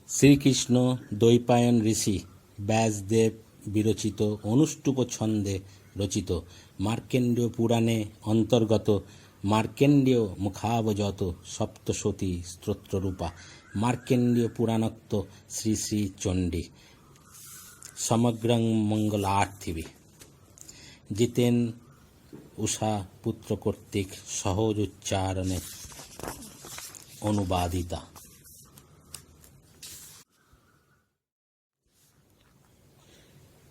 শ্রীকৃষ্ণ দ্বৈপায়ন ঋষি ব্যাসদেব বিরচিত অনুষ্টুপ ছন্দে রচিত মার্কেন্ডীয় পুরাণে অন্তর্গত মার্কেন্ডীয় মুখাবজত সপ্তশতী স্তোত্ররূপা মার্কেন্ডীয় পুরাণোক্ত শ্রী শ্রী চণ্ডী সমগ্রং মঙ্গলার্থিবি জিতেন উষা পুত্র কর্তৃক সহজ উচ্চারণে অনুবাদিতা।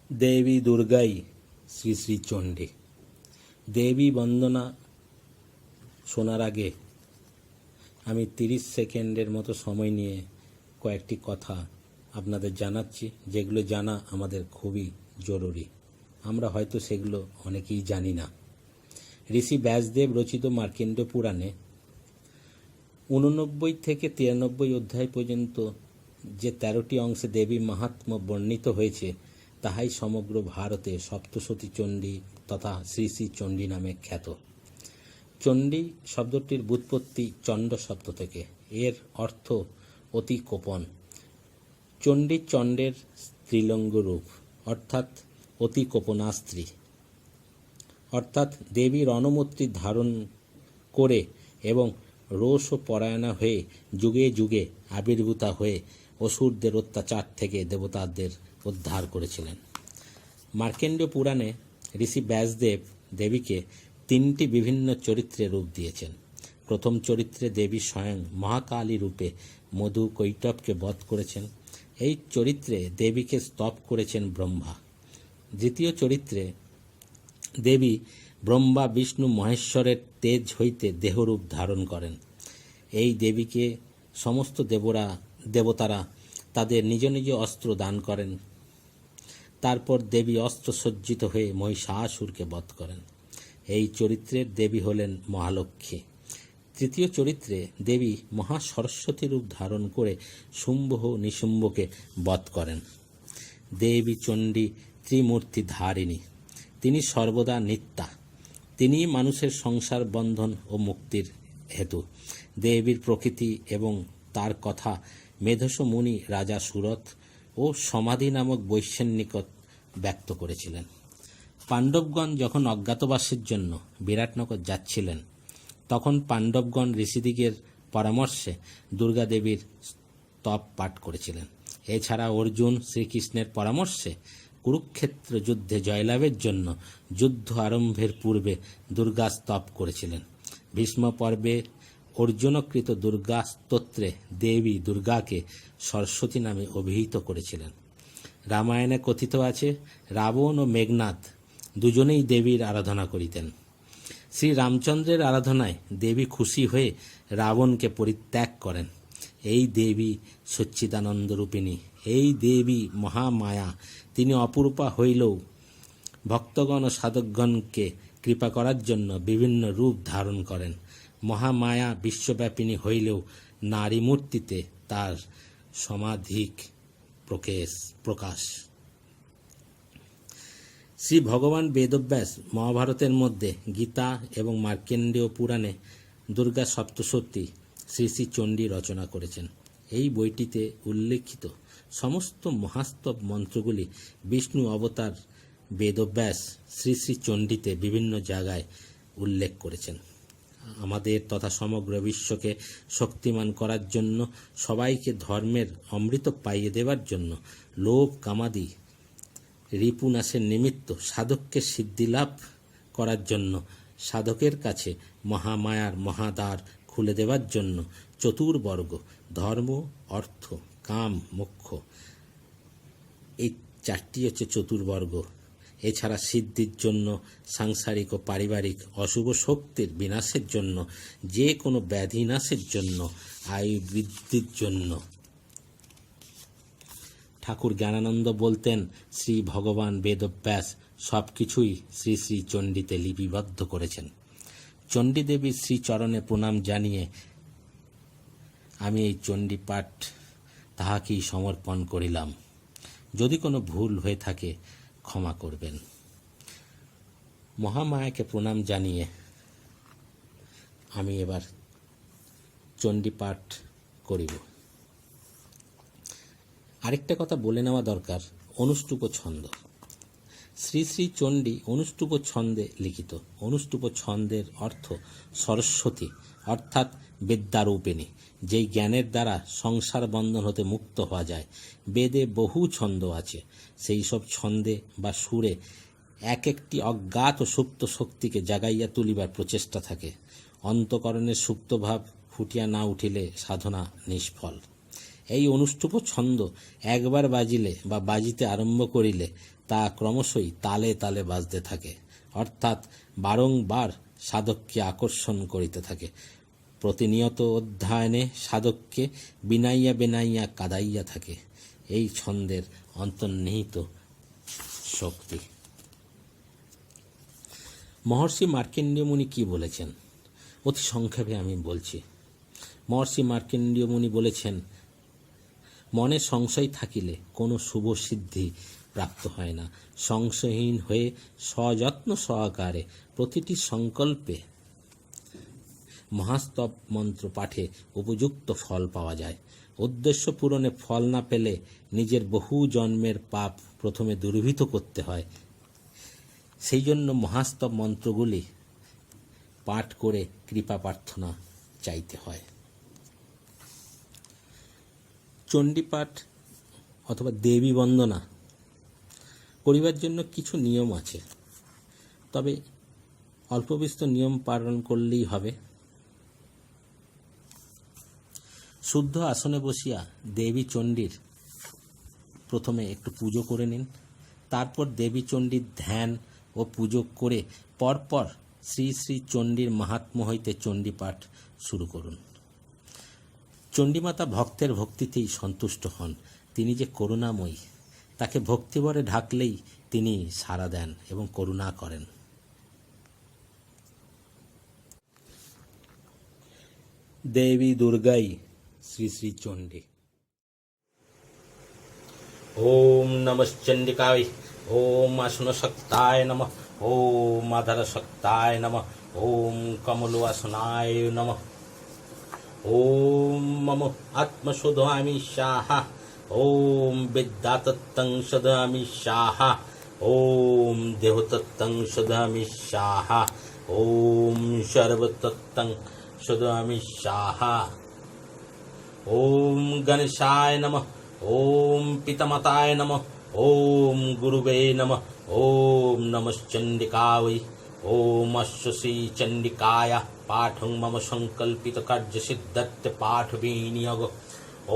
দেবী দুর্গাই শ্রী শ্রী চণ্ডী। দেবী বন্দনা শোনার আগে আমি 30 সেকেন্ডের মতো সময় নিয়ে কয়েকটি কথা আপনাদের জানাচ্ছি, যেগুলো জানা আমাদের খুবই জরুরি। আমরা হয়তো সেগুলো অনেকেই জানি না। ঋষি ব্যাসদেব রচিত মার্কেন্ডীয় পুরাণে 89 থেকে 93 অধ্যায় পর্যন্ত যে 13টি অংশে দেবী মাহাত্ম্য বর্ণিত হয়েছে তাহাই সমগ্র ভারতে সপ্তশতী চণ্ডী তথা শ্রী শ্রী চণ্ডী নামে খ্যাত। চণ্ডী শব্দটির ব্যুৎপত্তি চণ্ড শব্দ থেকে। এর অর্থ অতি কোপন। চণ্ডী চণ্ডের স্ত্রীলিঙ্গ রূপ, অর্থাৎ অতি কোপনা স্ত্রী, অর্থাৎ দেবী রণমূর্তি ধারণ করে এবং রোষ ও পরায়ণা হয়ে যুগে যুগে আবির্ভূতা হয়ে অসুরদের অত্যাচার থেকে দেবতাদের উদ্ধার করেছিলেন। মার্কেন্ডীয় পুরাণে ঋষি ব্যাসদেব দেবীকে 3টি বিভিন্ন চরিত্রে রূপ দিয়েছেন। প্রথম চরিত্রে দেবী স্বয়ং মহাকালী রূপে মধু কৈটবকে বধ করেছেন। এই চরিত্রে দেবীকে স্তব করেছেন ব্রহ্মা। দ্বিতীয় চরিত্রে দেবী ব্রহ্মা বিষ্ণু মহেশ্বরের তেজ হইতে দেহরূপ ধারণ করেন। এই দেবীকে সমস্ত দেবতারা তাদের নিজ নিজ অস্ত্র দান করেন। তারপর দেবী অস্ত্র সজ্জিত হয়ে মহিষাসুরকে বধ করেন। এই চরিত্রের দেবী হলেন মহালক্ষ্মী। তৃতীয় চরিত্রে দেবী মহাসরস্বতী রূপ ধারণ করে শুম্ভ নিশুম্ভকে বধ করেন। দেবী চণ্ডী ত্রিমূর্তি ধারিণী। তিনি সর্বদা নিত্যা। তিনি মানুষের সংসার বন্ধন ও মুক্তির হেতু। দেবীর প্রকৃতি এবং তার কথা মেধস মুনি রাজা সুরথ ও সমাধি নামক বৈশ্যান্নিকত ব্যক্ত করেছিলেন। পাণ্ডবগণ যখন অজ্ঞাতবাসের জন্য বিরাটনগর যাচ্ছিলেন, তখন পাণ্ডবগণ ঋষিদিগের পরামর্শে দুর্গা দেবীর স্তব পাঠ করেছিলেন। এছাড়া অর্জুন শ্রীকৃষ্ণের পরামর্শে কুরুক্ষেত্র যুদ্ধে জয়লাভের জন্য যুদ্ধ আরম্ভের পূর্বে দুর্গা স্তব করেছিলেন। ভীষ্ম পর্বে অর্জুনকৃত দুর্গা স্তোত্রে দেবী দুর্গাকে সরস্বতী নামে অভিহিত করেছিলেন। রামায়ণে কথিত আছে, রাবণ ও মেঘনাদ দুজনেই দেবীর আরাধনা করিতেন। শ্রী রামচন্দ্রের আরাধনায় দেবী খুশি হয়ে রাবণকে পরিত্যাগ করেন। এই দেবী সচ্চিদানন্দ রূপিণী, এই দেবী মহামায়া। তিনি অপরূপা হইলেও ভক্তগণ ও সাধকগণকে কৃপা করার জন্য বিভিন্ন রূপ ধারণ করেন। মহামায়া বিশ্বব্যাপিনী হইলেও নারী মূর্তিতে তার সমাধিক প্রকাশ। শ্রী ভগবান বেদব্যাস মহাভারতের মধ্যে গীতা এবং মার্কেন্ডীয় পুরাণে দুর্গা সপ্তশতী শ্রী শ্রী চণ্ডী রচনা করেছেন। এই বইটিতে উল্লেখিত সমস্ত মহাস্তব মন্ত্রগুলি বিষ্ণু অবতার বেদব্যাস শ্রী শ্রী চণ্ডীতে বিভিন্ন জায়গায় উল্লেখ করেছেন। আমাদের তথা সমগ্র বিশ্বকে শক্তিমান করার জন্য, সবাইকে ধর্মের অমৃত পাইয়ে দেবার জন্য, লোভ কামাদি রিপুনাশের নিমিত্ত, সাধককে সিদ্ধিলাভ করার জন্য, সাধকের কাছে মহামায়ার মহাদ্বার খুলে দেবার জন্য চতুর্বর্গ ধর্ম, অর্থ, কাম, মোক্ষ, এই 4টি হচ্ছে চতুর্বর্গ। এছাড়া সিদ্ধির জন্য, সাংসারিক ও পারিবারিক অশুভ শক্তির বিনাশের জন্য, যে কোনো ব্যাধি নাশের জন্য, আয়ু বৃদ্ধির জন্য। ঠাকুর জ্ঞানানন্দ বলতেন, শ্রী ভগবান বেদব্যাস সব কিছুই শ্রী শ্রী চণ্ডীতে লিপিবদ্ধ করেছেন। চণ্ডী দেবীর শ্রীচরণে প্রণাম জানিয়ে আমি এই চণ্ডী পাঠ তাহাকেই সমর্পণ করিলাম। যদি কোনো ভুল হয়ে থাকে ক্ষমা করবেন। মহামায়াকে প্রণাম জানিয়ে আমি এবার চণ্ডী পাঠ করিব। আরেকটা কথা বলে নেওয়া দরকার, অনুষ্টুপ ছন্দ। শ্রী শ্রী চণ্ডী অনুষ্টুপ ছন্দে লিখিত। অনুষ্টুপ ছন্দের অর্থ সরস্বতী অর্থাৎ বিদ্যারূপিণী, যেই জ্ঞানের দ্বারা সংসার বন্ধন হতে মুক্ত হওয়া যায়। বেদে বহু ছন্দ আছে, সেই সব ছন্দে বা সুরে এক একটি অজ্ঞাত ও সুপ্ত শক্তিকে জাগাইয়া তুলিবার প্রচেষ্টা থাকে। অন্তঃকরণের সুপ্তভাব ফুটিয়া না উঠিলে সাধনা নিষ্ফল। এই অনুষ্টুপ ছন্দ একবার বাজিলে বা বাজিতে আরম্ভ করিলে তা ক্রমশই তালে তালে বাজতে থাকে, অর্থাৎ বারংবার সাধককে আকর্ষণ করিতে থাকে। প্রতিনিয়ত অধ্যয়নে সাধককে বিনাইয়া বিনাইয়া কাদাইয়া থাকে। এই ছন্দের অন্তর্নিহিত শক্তি। মহর্ষি মার্কণ্ডেয় মুনি কি বলেছেন, অতি সংক্ষেপে আমি বলছি। মহর্ষি মার্কণ্ডেয় মুনি বলেছেন, মনে সংশয় থাকিলে কোনো শুভ সিদ্ধি প্রাপ্ত হয় না। সংশয়হীন হয়ে সযত্ন সহকারে প্রতিটি সংকল্পে মহাস্তব মন্ত্র পাঠে উপযুক্ত ফল পাওয়া যায়। উদ্দেশ্য পূরণে ফল না পেলে নিজের বহু জন্মের পাপ প্রথমে দূরীভূত করতে হয়। সেই জন্য মহাস্তব মন্ত্রগুলি পাঠ করে কৃপা প্রার্থনা চাইতে হয়। চণ্ডীপাঠ অথবা দেবী বন্দনা করিবার জন্য কিছু নিয়ম আছে, তবে অল্প বিস্তর নিয়ম পালন করলেই হবে। শুদ্ধ আসনে বসিয়া দেবী চণ্ডীর প্রথমে একটু পুজো করে নিন। তারপর দেবী চণ্ডীর ধ্যান ও পুজো করে পরপর শ্রী শ্রী চণ্ডীর মাহাত্ম্য হইতে চণ্ডীপাঠ শুরু করুন। চণ্ডীমাতা ভক্তের ভক্তিতেই সন্তুষ্ট হন। তিনি যে করুণাময়ী, তাকে ভক্তিভরে ঢাকলেই তিনি সাড়া দেন এবং করুণা করেন। দেবী দুর্গাই শ্রী শ্রী চণ্ডী। ওম নমঃ চণ্ডিকায়, ওম আসন শক্তায় নমঃ, ওম আধার শক্তায় নমঃ, ওম কমলো আসনায় নমঃ। ওম মম আত্মশোধামি সাহা, ওম বিদ্যাতত্তং শোধামি সাহা, ওম দেহতত্তং শোধামি সাহা, ওম সর্বতত্তং শোধামি সাহা। ওম গণেশায় নমঃ, ওম পিতামাতায় নমঃ, ওম গুরুবে নমঃ, ওম নমঃ চণ্ডিকায়, ওম শ্রী চণ্ডিকায় পাঠং মম সংকল্পিত কার্য সিদ্ধার্থ পাঠ বিনিয়োগ।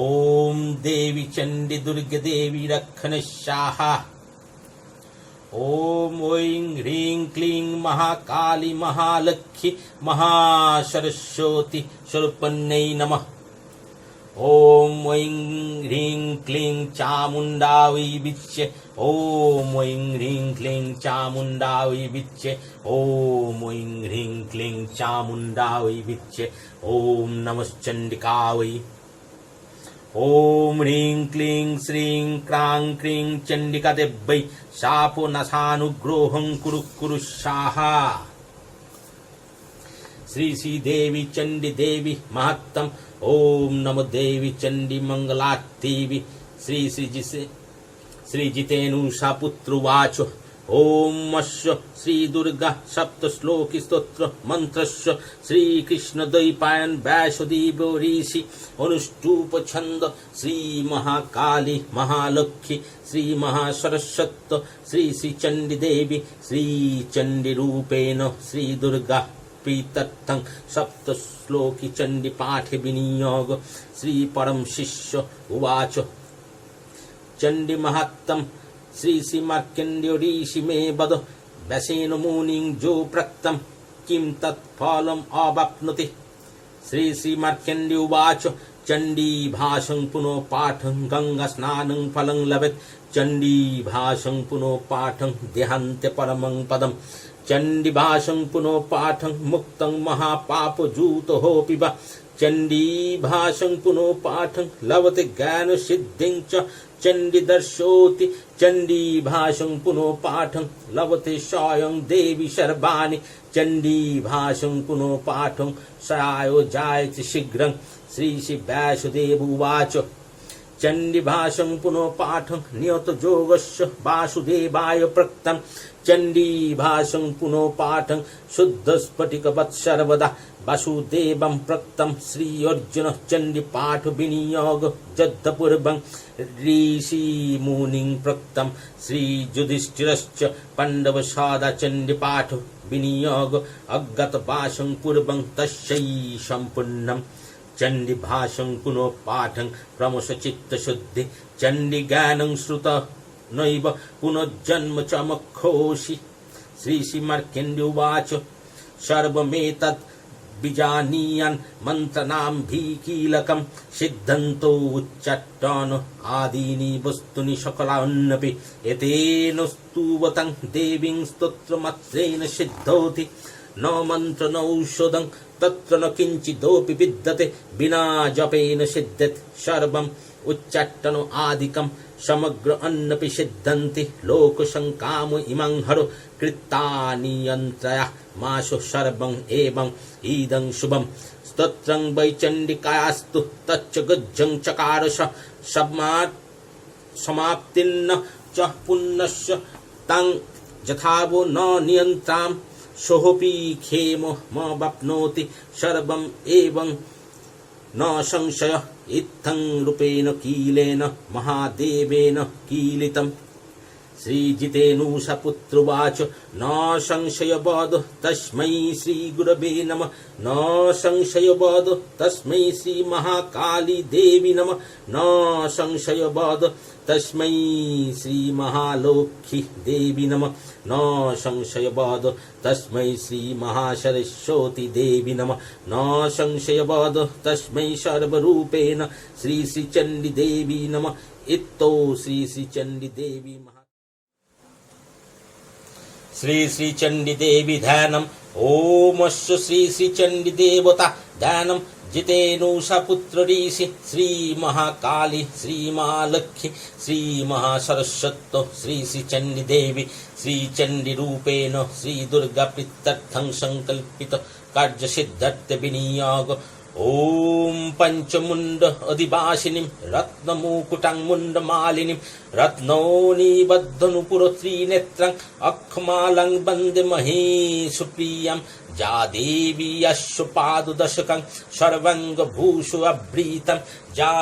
ওম দেবী চণ্ডী দুর্গে দেবী রক্ষণ সাহা। ওম ঐং হ্রিং ক্লিং মহাকালী মহালক্ষ্মী মহাসরস্বতী স্বরূপন্যై নমঃ। ওম ঐং হ্রিং ক্লিং চামুণ্ডা वै বিচ্ছে, ওম ঐং হ্রিং ক্লিং চামুণ্ডা वै বিচ্ছে, ওম ঐং হ্রিং ক্লিং চামুণ্ডা वै বিচ্ছে। ওম নমঃ চণ্ডিকায়। ওম হ্রিং ক্লিং শ্রীং ক্রাং ক্রিং চণ্ডিকা দেব্যৈ শাপনাশানুগ্রহং কুরু কুরু সাহা। श्री श्री देवी चंडी देवी महत्तम। ओम नमो देवी चंडी मंगलादेवी। श्री श्री जिसे श्री जितेनुषा पुत्रुवाचो। ओम अश्व श्री दुर्गा सप्त श्लोकी स्तोत्र मंत्रस्य श्री कृष्ण द्वैपायन व्यासदेव ऋषि अनुष्टुप छंद श्री महाकाली महालक्ष्मी श्री महासरस्वती श्री श्री चंडी देवी श्री चंडी रूपेण श्री दुर्गा प्रीत्यर्थं सप्त श्लोकी चंडी पाठ विनियोग। श्री परम शिष्य उवाच चंडी महत्तम श्री श्री मार्कण्डेय ऋषि मे वद व्यासेन मुनिं जो प्रक्तम किं तत्फलम् अवाप्नोति। श्री श्री मार्कण्डेय उवाच चंडी भाषं पुनः पाठं गंगा स्नानं फलं लभेत्। चंडी भाषं पुनः पाठं देहान्ते परमं पदम्। चंडी भाषं पुनः पाठं मुक्तं महापापजूतो पिब। चंडी भाषं पुनः पाठं लभते ज्ञान सिद्धिं च। चंडी दर्शोति चंडी भाषं पुनः पाठं लभते स्वयं देवी सर्वाणि। चंडी भाषं पुनः पाठं सहायो जायते शीघ्रं। श्री श्री व्यासदेव उवाच चण्डीभाषं पुनः पाठं नियत योगस्य वासुदेवाय प्रक्तं चण्डीभाषं पुनः पाठं शुद्धस्फटिकवत् सर्वदा वासुदेवं प्रक्तं श्री अर्जुन चण्डीपाठ विनियोग यद्धपूर्वं ऋषिमुनिं प्रक्तं श्री युधिष्ठिरश्च पाण्डवसादा चण्डीपाठ विनियोग अज्ञातवासं पूर्वं तस्यै सम्पूर्णम् चण्डीभाषं पुनः पाठं क्रमश चित्तशुद्धि चण्डीज्ञानं श्रुत नैव पुनर्जन्म च मखोषि श्रीमार्कण्डेय उवाच सर्वमेतत् विजानीयान् मन्त्रणां भीकीलकं सिद्धन्तो उच्चाटन आदीनि वस्तूनि सकलान्यपि एतेन स्तुवतं देवीं स्तोत्रमात्रेण सिद्धौति न मन्त्र न औषधं तत्र न किञ्चिदपि विद्यते विना जपेन सिद्ध्यति सर्वम् उच्चाटनो आदिकं समग्र अन्नपि सिद्धन्ति लोकसंकाम इमं हरो कृतानि यन्त्रया माशु सर्वं एवं इदं शुभं स्तोत्रं वै चण्डिकायास्तु तच्च गुज्जं चकारश समाप्तिन्न च पुण्यस्य तं यथावो न नियन्त्रां सोऽपि खेमो वाप्नोति सर्वम् एवं न संशय इत्थं रूपेण कीलेन महादेवेन कीलितम् श्रीजितेनूषा पुत्रोवाच न संशयवद तस्मै श्रीगुरवे नमः न संशयवद तस्मै श्रीमहाकाली देवी नमः न संशयवद तस्मै श्रीमहालक्ष्मी देवी नमः न संशयवद तस्मै श्रीमहासरस्वती देवी नमः न संशयवद तस्मै सर्वरूपेण श्रीचण्डी देवी नमः इत्तो श्रीचण्डी देवी श्री चण्डी देवी ध्यानम् ओमस्य श्री चण्डी देवता ध्यानम् जितेनूषा पुत्र ऋषि श्री महाकाली श्री महालक्ष्मी श्री महासरस्वती श्री चण्डी देवी श्री चण्डी रूपेण श्री दुर्गा प्रीत्यर्थं संकल्पित कार्य सिद्धार्थ विनियोग ओम पंचमुंड अधिवासिनीं रत्नमुकुटांगमुंडमालिनीं रत्नोनिबद्धनुपुर त्रिनेत्रं अखमालं वन्दे महेशप्रियं जा देवी अश्वपाददशकं सर्वाङ्गभूषु अभ्रीतं जा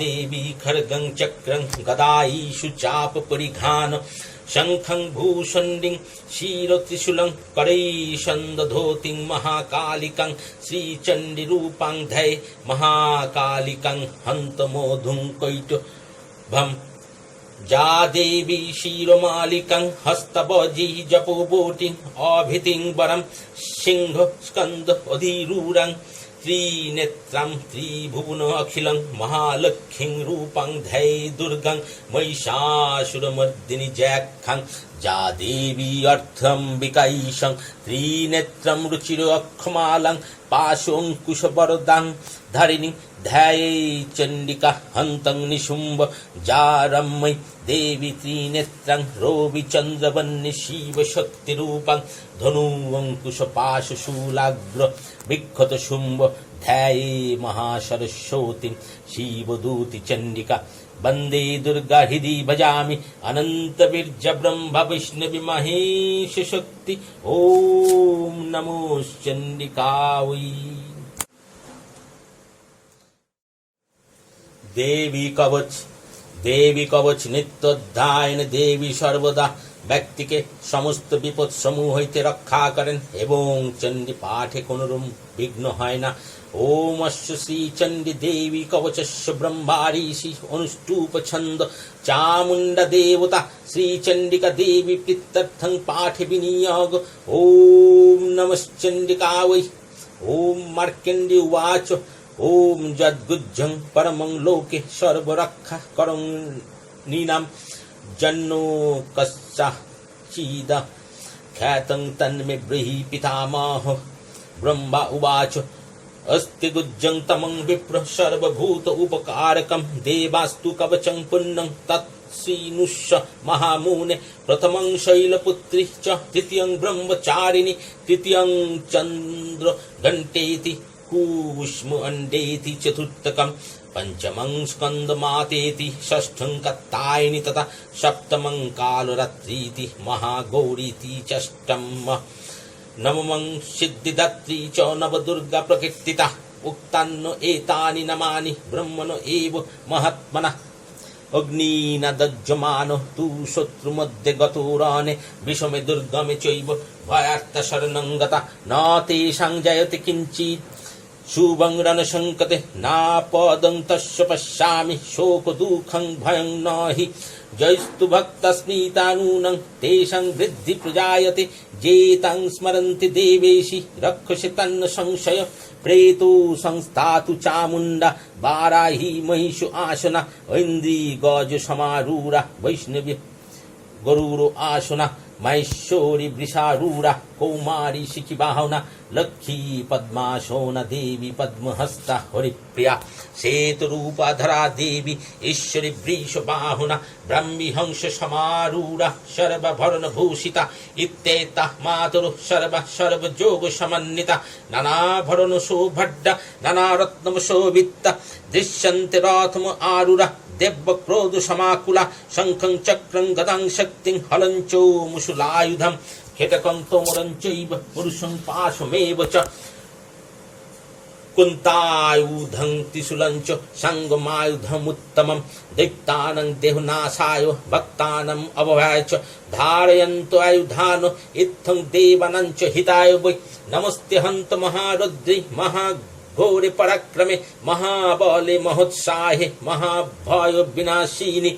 देवी खड्गं चक्रं गदाईषु चापपरिघान शंखं भूषण्डिं क्षीरत्रिशूलं करैशन्दधोतिं महाकालिकं श्रीचण्डीरूपां धये महाकालिकं हन्तमोधुं कैटभं जा देवी क्षीरमालिकं हस्तवजी जपोबोटिं अभितिं वरं सिंह स्कन्द अधिरूढं त्रिनेत्रं त्रिभुवन अखिलं महालक्ष्मीं रूपं धये दुर्गं महिषासुरमर्दिनि जयखं जा देवी अर्थम्बिकैशं त्रिनेत्रं रुचिरखमालं पाशोऽङ्कुशवरदां धरिणीं ध्याये चण्डिका हन्तं निशुम्भ जा रम्यै देवी त्रिनेत्रं रविचन्द्रवन्नि शिवशक्तिरूपं धनुवङ्कुशपाशशूलाग्र विख्यात शुम्भ ध्याये महासरस्वतीं शिवदूति चण्डिका वन्दे दुर्गा हृदि भजामि अनन्तवीर्य ब्रह्म वैष्णवी महेश शक्ति ओम नमो चण्डिकायै देवी कवच नित्योध्यायन देवी सर्वदा व्यक्ति के समस्त विपद समूह हईते रक्षा करें एवं चण्डी पाठे कोनो विघ्न है ना ओम श्री चण्डी देवी कवचस्य ब्रह्माऋषि अनुष्टुप छंद चामुंडा देवता श्री चण्डिका देवी प्रीत्यर्थं पाठे विनियोग ओम नमश्चण्डिकायै ओम मार्कण्डेय उवाच ओम जद्गुज्जं परमं लोके सर्वरक्षा करणीनां जन्नो कश्चिद ख्यातं तन्मे ब्रूहि पितामह ब्रह्मा उवाच अस्ति गुज्जं तमं विप्र सर्वभूत उपकारकं देवास्तु कवचं पुण्यं तत्सीनुष्य महामुने प्रथमं शैलपुत्री च तृतीयं ब्रह्मचारिणी तृतीयं चन्द्र घण्टेति कूष्म अंडेति चतुर्थकं पंचमं स्कंदमातेति षष्ठं कत्तायिनी तथा सप्तमं कालरात्रीति महागौरीति षष्ठं नवमं सिद्धिदात्री च नवदुर्गा प्रकीर्तिता उक्तान्नो एतानि नामानि ब्रह्मणो एव महात्मनः अग्निना दज्यमानो तु शत्रुमध्ये गतो रणे विषमे दुर्गमे चैव भयार्थ शरणं गता न तेषां जयति किञ्चित् शुभं रणशङ्कते नापदं तस्य पश्यामि शोकदुःखं भयं न हि जयस्तु भक्तस्मितानूनं तेषां वृद्धि प्रजायते जेतां स्मरन्ति देवेशि रक्षसि तन्न संशय प्रेतो संस्थातु चामुण्डा वाराही महिषो आसना ऐन्द्री गज समारूढा वैष्णवी गरुडो आसना महेश्वरी वृषारूढा कौमारी शिखिबाहुना लक्ष्मी पद्मासना देवी पद्महस्ता हरिप्रिया श्वेतरूपाधरा देवी ईश्वरी वृषबाहुना ब्रह्मी हंस समारूढा सर्वभरणभूषिता इत्येता मातुः सर्वयोग समन्विता नानाभरण शोभड्डा नानारत्नम शोभिता दृश्यन्ते रथम आरूढा देवक्रोध समाकुला शंखं चक्रं गदां शक्तिं हलञ्चो मुशुलायुधं खेटकं तोमरं चैव पुरुषं पाशमेव च कुन्तायुधं त्रिशूलं च संगमायुधमुत्तमं दैत्यानां देहनाशाय भक्तानाम् अभयाय च धारयन्तु आयुधान् इत्थं देवानां च हिताय वै नमस्ते हन्त महारुद्रि महाघोरे पराक्रमे महाबले महोत्साहे महाभय विनाशिनी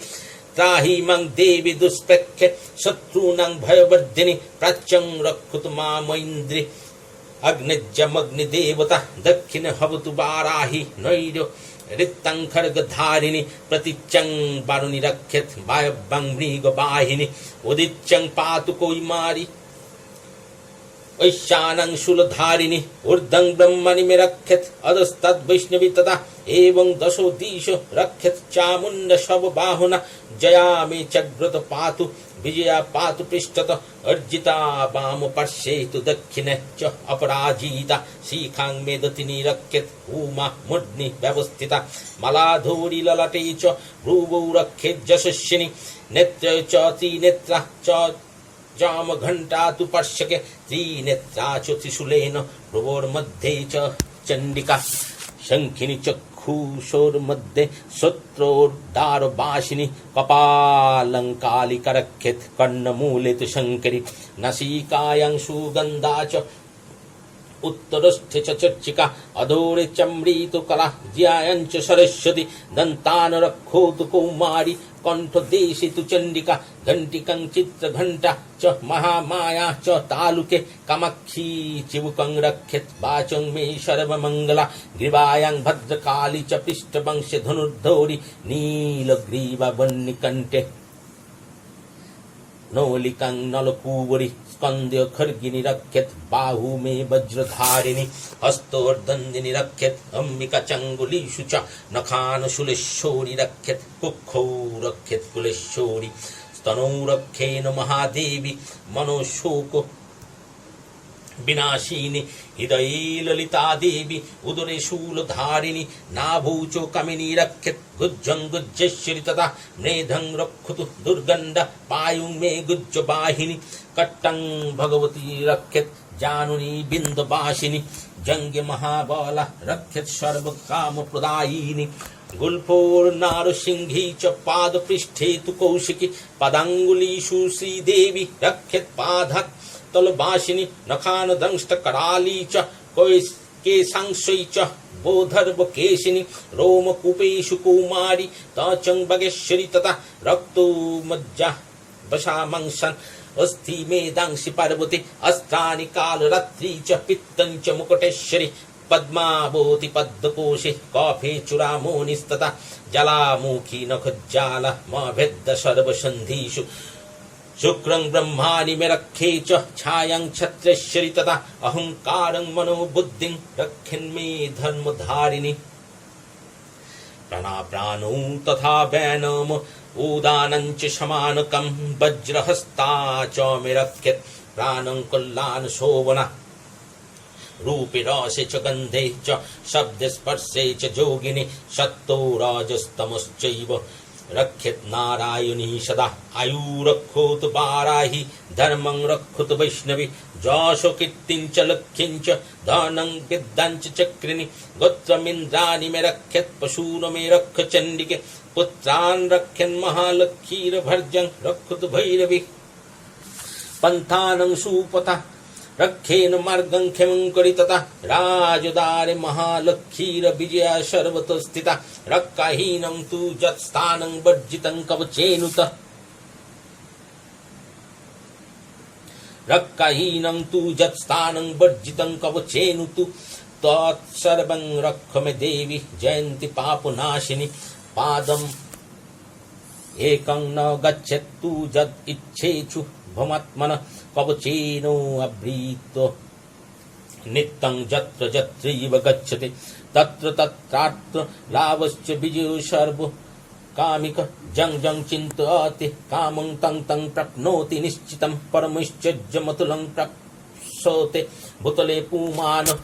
त्राहि मां देवी दुष्प्रख्ये शत्रूणां भयवर्धिनि प्राच्यं रक्षतु मामैन्द्रि अग्निजमग्निदेवता दक्षिण हवतु वाराहि नैर्यो रिक्तं खड्गधारिणि प्रतीच्यं वारुणि रक्षेत् वायव्यं मृगवाहिनि उदिच्यं पातु कौमारी ऐशानं शूलधारिणि ऊर्ध्वं ब्रह्मणि मे रक्षेत् अधस्तद् वैष्णवी तथा एवं दशो दिशो रक्षेत् चामुण्ड शवबाहुना जया मे चग्रत पातु विजया पातु पृष्ठत अर्जिता वाम पार्श्वे तु दक्षिणे च अपराजिता शिखां मे दतिनि रक्षेत् उमा मूर्ध्नि व्यवस्थिता मलाधूरि ललाटे च भ्रुवौ रक्षेत् यशस्विनी नेत्रे च त्रिनेत्रा च जामघण्टा तु पर्शके त्रिनेत्रा च त्रिशूलेन भ्रुवोर्मध्ये च चण्डिका शङ्खिनी चक्षुषोर्मध्ये शत्रोर्दारवासिनी कपालङ्कालिकरक्षेत् कर्णमूले तु शङ्करी नासिकायां सुगन्धा च उत्तरस्थे च चर्चिका अधोरे चमृतु कला ज्यायं च सरस्वती दन्तान् रक्षोतु कौमारी कंठदेशे तु चंडिका घंटिकं चित्रघंटा च महामाया च तालुके कामाक्षी चिबुकं रक्षेत् वाचं मे सर्वमंगला ग्रीवायां भद्रकाली च पृष्ठवंशे धनुर्धौरी नीलग्रीवा वह्निकण्ठे नौलिकां नलकूवरी स्कंदे खर्गिनी रक्षेत् बाहु मे वज्रधारिणी हस्तोर्दन्दिनी रक्षेत् अंबिका चंगुलीषु च नखान् शूलेश्वरी रक्षेत् कुक्षौ रक्षेत् कुलेश्वरी स्तनौ रक्षेन महादेवी मनोशोको विनाशिनी हृदये ललिता देवी उदरे शूलधारिणी नाभूचो कमिनी रक्षेत् गुज्जं गुज्जेश्वरी तथा मेधं रक्षतु दुर्गंध पायुं मे गुज्जवाहिनी कट्टं भगवती रक्षेत् जानुनी बिन्दवासिनी जंगे महाबला रक्षेत् सर्वकामप्रदायिनी गुल्फोर्नारसिंही च पादपृष्ठे तु कौशिकी पदाङ्गुलीषु श्रीदेवी रक्षेत् पादात् तलवासिनी नखान दंष्ट कराली च केशांशै च बोधर्वकेशिनी रोमकूपेषु कुमारी तचं भगेश्वरी तथा रक्तो मज्जा वशामंसन् अस्थि मेदांसि पार्वती अस्त्राणि कालरात्रि च पित्तं च मुकुटेश्वरी पद्मावती पद्मकोशे कफे चूड़ामणिस्तथा जलामुखी नखज्जाला मभेद्य सर्वसन्धिषु शुक्रं ब्रह्माणि मे रक्षे च छायां क्षत्रेश्वरी तथा अहंकारं मनोबुद्धिं रक्षन्मे धर्मधारिणी प्राणाप्राणौ तथा वैनम उदानं च समानकं वज्रहस्ता च मे रक्षेत् प्राणं कल्याण शोभना रूपे रसे च गन्धे च शब्दे स्पर्शे च जोगिनि सत्तो राजस्तमश्चैव रक्षेत् नारायणी सदा आयुरक्षोतु वाराहि धर्मं रक्षतु वैष्णवी जशो कीर्तिं च लक्ष्यं च धनं विद्यां च चक्रिणि गोत्रमिन्द्राणि मे रक्षेत् पशून् मे रक्ष चण्डिके पुत्रान् रक्षेन् महालक्ष्मीर्भर्जं रक्षतु भैरवी पन्थानं सुपथा रक्षेन मार्गं क्षमं करितता राजोदारे महालक्ष्मीर्विजया सर्वतो स्थिता रक्षाहीनं तु यत्स्थानं वर्जितं कवचेनुत रक्षाहीनं तु यत्स्थानं वर्जितं कवचेनुतु तत्सर्वं रक्ष मे देवी जयन्ति पापनाशिनी पादम् एकं न गच्छतु यद् इच्छेषु भमात्मनः कवचेनो आवृतो नित्यं यत्र यत्रैव गच्छति तत्र तत्रात्र लाभश्च विजयो सर्वो कामिक जं जं चिन्तयति कामं तं तं प्राप्नोति निश्चितं परमैश्चर्यमतुलं प्राप्स्यते भूतले पुमान्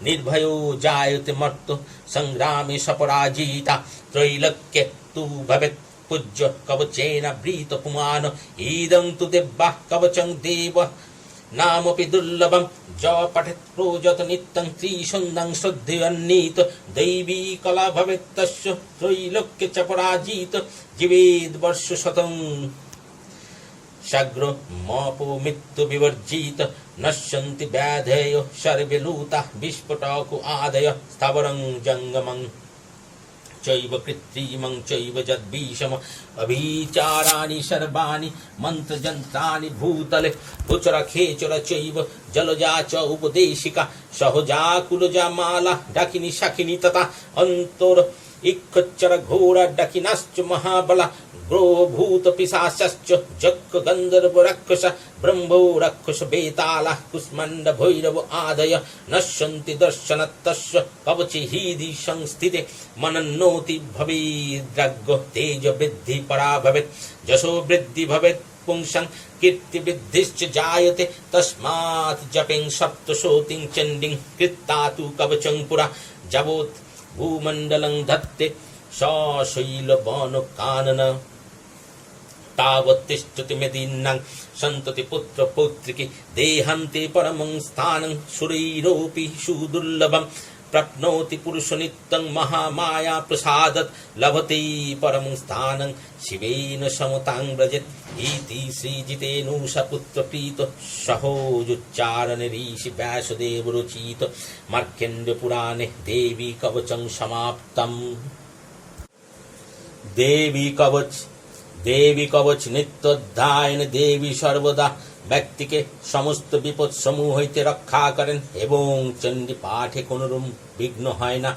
निर्भयो जायते मर्तो संग्रामे सपराजिता त्रैलोक्ये तु भवेत् पूज्य कवचेन वृत पुमान इदं तु दिव्यः कवचं देव नामपि दुर्लभं ज पठेत् प्रोजत नित्यं त्रिशून्यं श्रद्धेयान्वित दैवी कला भवेत् तस्य त्रैलोक्ये च पराजित जीवेद् वर्षशतं शग्र मापो मृत्यु विवर्जित नश्यन्ति व्याधयो सर्वे लूताः विस्फोटको आदय स्थावरं जङ्गमं चैव कृत्रिमं चैव जद्विषम अभिचाराणि सर्वाणि मन्त्रजन्त्राणि भूतले भुचरखेचर चैव जलजा च उपदेशिका सहजा कुलजा माला डाकिनी शाकिनी तथा अन्तोर इक्खच्चर घोरा डाकिनाश्च महाबला ग्रोभूत पिशाचश्च जक्क गन्धर्व राक्षस ब्रह्मो राक्षस बेताला कुष्माण्ड भैरव आदय नश्यन्ति दर्शनतस्य कवचे हृदि संस्थिते मनन्नोति भवेद्राग्यो तेज वृद्धि परा भवेत् यशो वृद्धि भवेत् पुंसां कीर्ति वृद्धिश्च जायते तस्मात् जपें सप्तशोतिं चण्डीं कृत्ता तु कवचं पुरा जवोत् भूमण्डलं धत्ते सशैलवनकानन तावत् तिष्ठति मेदिनां सन्तति पुत्र पौत्रिकी देहन्ते परमं स्थानं सुरैरोऽपि सुदुर्लभं प्राप्नोति पुरुष नित्यं महामाया प्रसादत् लभते परमं स्थानं शिवेन समतां व्रजेत् इति श्रीजितेनूषा पुत्रप्रीत सहोजुच्चारण ऋषि व्यासदेव रुचित मार्कण्डेय पुराणे देवी कवचं समाप्तम्। देवी कवच नित्योध्यायन देवी सर्वदा व्यक्ति के समस्त विपद समूह हईते रक्षा करें एवं चंडी पाठे कोनोरकम विघ्न है ना।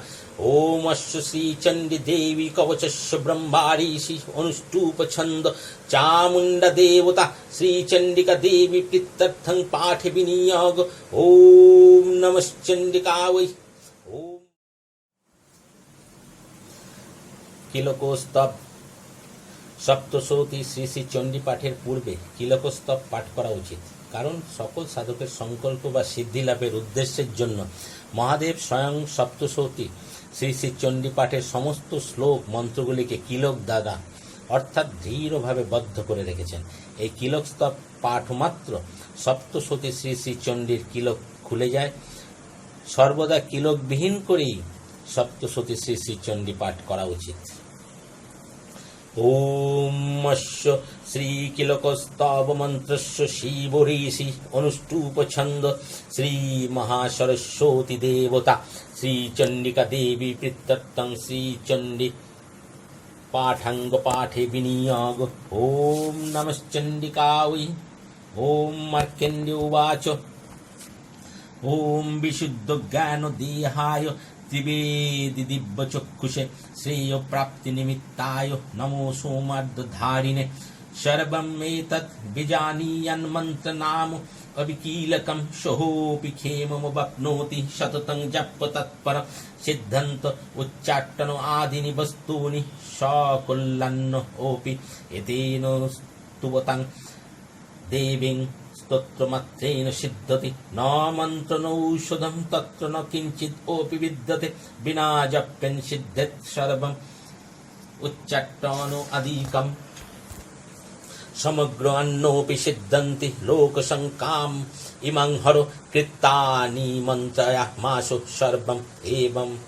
ओम अस्य श्री चंडी देवी कवचस्य ब्रह्माऋषि अनुष्टुप छंद चामुंडा देवता श्री चंडिका देवी प्रीत्यर्थं पाठे विनियोग। ओम नमश्चंडिका वै। ओम किलकोस्तव सप्तशती श्री श्री चंडी पाठेर पूर्वे किलकस्तव पाठ करा उचित कारण सकल साधकेर संकल्प बा सिद्धि लाभेर उद्देश्येर जन्य महादेव स्वयं सप्तशती श्री श्री चंडी पाठेर समस्त श्लोक मंत्रगुलिके किलक द्वारा अर्थात दृढ़भावे बद्ध करे रेखेछेन। এই किलकस्तव पाठ मात्र सप्तशती श्री श्री चंडीर किलक खुले जाए। सर्वदा किलकविहीन करेई सप्तशती श्री श्री चंडी पाठ करा उचित। ओम अस्य श्री किलकस्तव मंत्रस्य शिव ऋषि अनुष्टुप छंद श्री महासरस्वती देवता श्री चंडिका देवी प्रीत्यर्थं श्री चंडी पाठांग पाठे विनियोग। ओम नमश्चंडिका वै। ओम मार्कण्डेय उवाच ओम विशुद्ध ज्ञान देहाय त्रिवेदी दिव्य चक्षुषे श्रेय प्राप्ति निमित्ताय नमो सोमार्धधारिणे सर्वमेतत् विजानीयान् मंत्र नाम अविकीलकं सहोऽपि क्षेममवाप्नोति सततं जप तत्पर सिद्धन्त उच्चाटन आदीनि वस्तूनि सकुल्लन् ओपि एतेन स्तुवतां देवीं स्तोत्रमात्रेण सिद्ध्यति न मन्त्रनौषधं तत्र न किञ्चिदपि विद्यते विना जप्यन् सिद्ध्येत् सर्वम् उच्चाट्टानो अधिकम् समग्र अन्नोऽपि सिद्धन्ति लोकशङ्काम् इमं हरो कृतानि मन्त्रयामाशु सर्वम् एवम्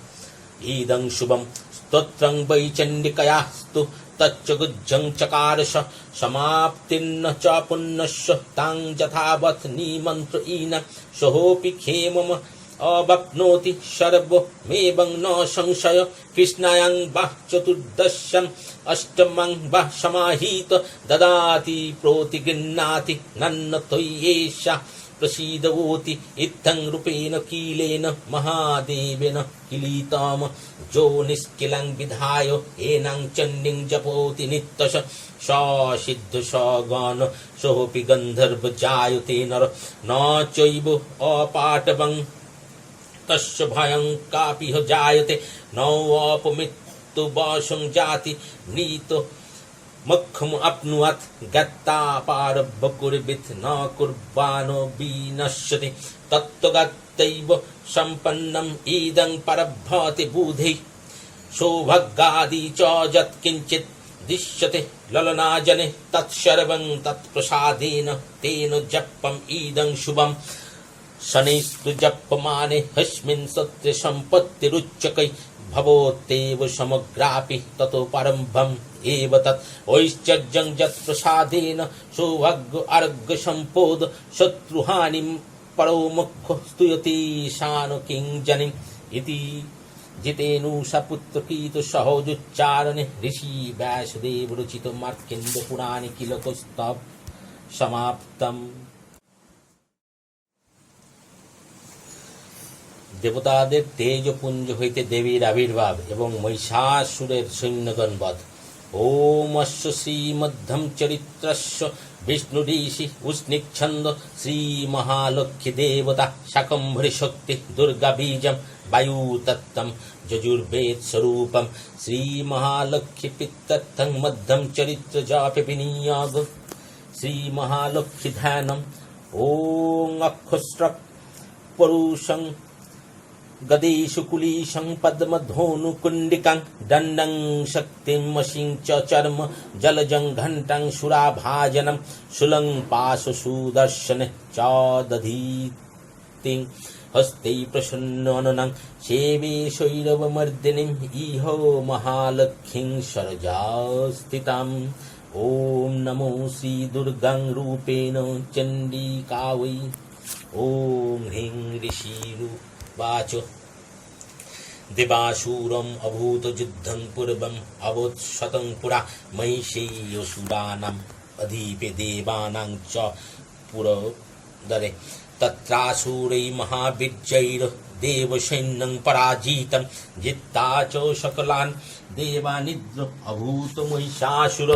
इदं शुभं स्तोत्रं वै चण्डिकयास्तु तच्च गुज्जं चकारश समाप्तिर्न च पुण्यस्य तां यथावत् निमन्त्रयेन सोऽपि क्षेमम् अवाप्नोति सर्वमेवं न संशय कृष्णायां वा चतुर्दश्याम् अष्टमां वा समाहित ददाति प्रोतिगृह्णाति नन्नत्वयेषा प्रसीदवोति इत्थं रूपेण कीलेन महादेवेन किलीताम जो निष्किलं विधाय एनं चण्डीं जपोति नित्यश स सिद्ध स गण सोऽपि गन्धर्व जायते नर न चैव अपाटवं तस्य भयं कापि जायते नोऽपमृत्युवशं जाति मृतो मुखम अप्नुयात् गत्ता पारवकुर्वित् न कुर्वाणो विनश्यति तत्त्वगतैव सम्पन्नम् इदं परभवति बुधै सौभाग्यादि च यत्किञ्चित् दृश्यते ललनाजने तत्सर्वं तत्प्रसादेन तेन जपम् इदं शुभम् शनैस्तु जप्यमाने हस्मिन् सत्रे सम्पत्तिरुच्यकै भवत्येव समग्रापि ततो परम्भम् एव तत् ऐश्चर्यं यत्प्रसादेन सौभाग्य आरोग्य सम्पोद शत्रुहानिं परो मुख्य स्तूयते शानो किंजनिम् इति जितेनुषा पुत्रकीत सहजोच्चारणे ऋषि व्यासदेव रचित मार्कण्ड पुराणे किलकस्तव समाप्तम्। देवतादेर तेजपुंज हईते देवीर आविर्भाव एवं महिषासुरेर सैन्यगण बध। ओम अस्य श्रीमद्धम चरित्रस्य विष्णुऋषि उष्णिच्छन्द श्री महालक्ष्मी देवता शाकंभरी शक्ति दुर्गा बीजम वायुतत्तम यजुर्वेद स्वरूपम श्री महालक्ष्मी पित्तत्थं मध्यम चरित्र जापे विनियोग श्री महालक्ष्मी ध्यानम। ओम अक्षस्रक परुषं गदेषु कुलीशं पद्मधोनुकुण्डिकां दण्डं शक्तिं मशीं च चर्म जलजं घण्टां सुराभाजनं शूलं पाशुसुदर्शन च दधीतिं हस्ते प्रसन्नननं सेवे शैरवमर्दिनीं इहो महालक्ष्मीं शरजास्थिताम्। ॐ नमो श्रीदुर्गां रूपेण चण्डिका वै। ॐ ह्रीं ऋषिरुवाच देवासुरम् अभूत युद्धं पूर्वम् अवोत्शतं पुरा महिषेऽसुराणाम् अधीपे देवानां च पुरन्दरे तत्रासुरै महावीर्यैर्देवसैन्यं पराजितं जित्ता च सकलान् देवानिद्र अभूत महिषासुर।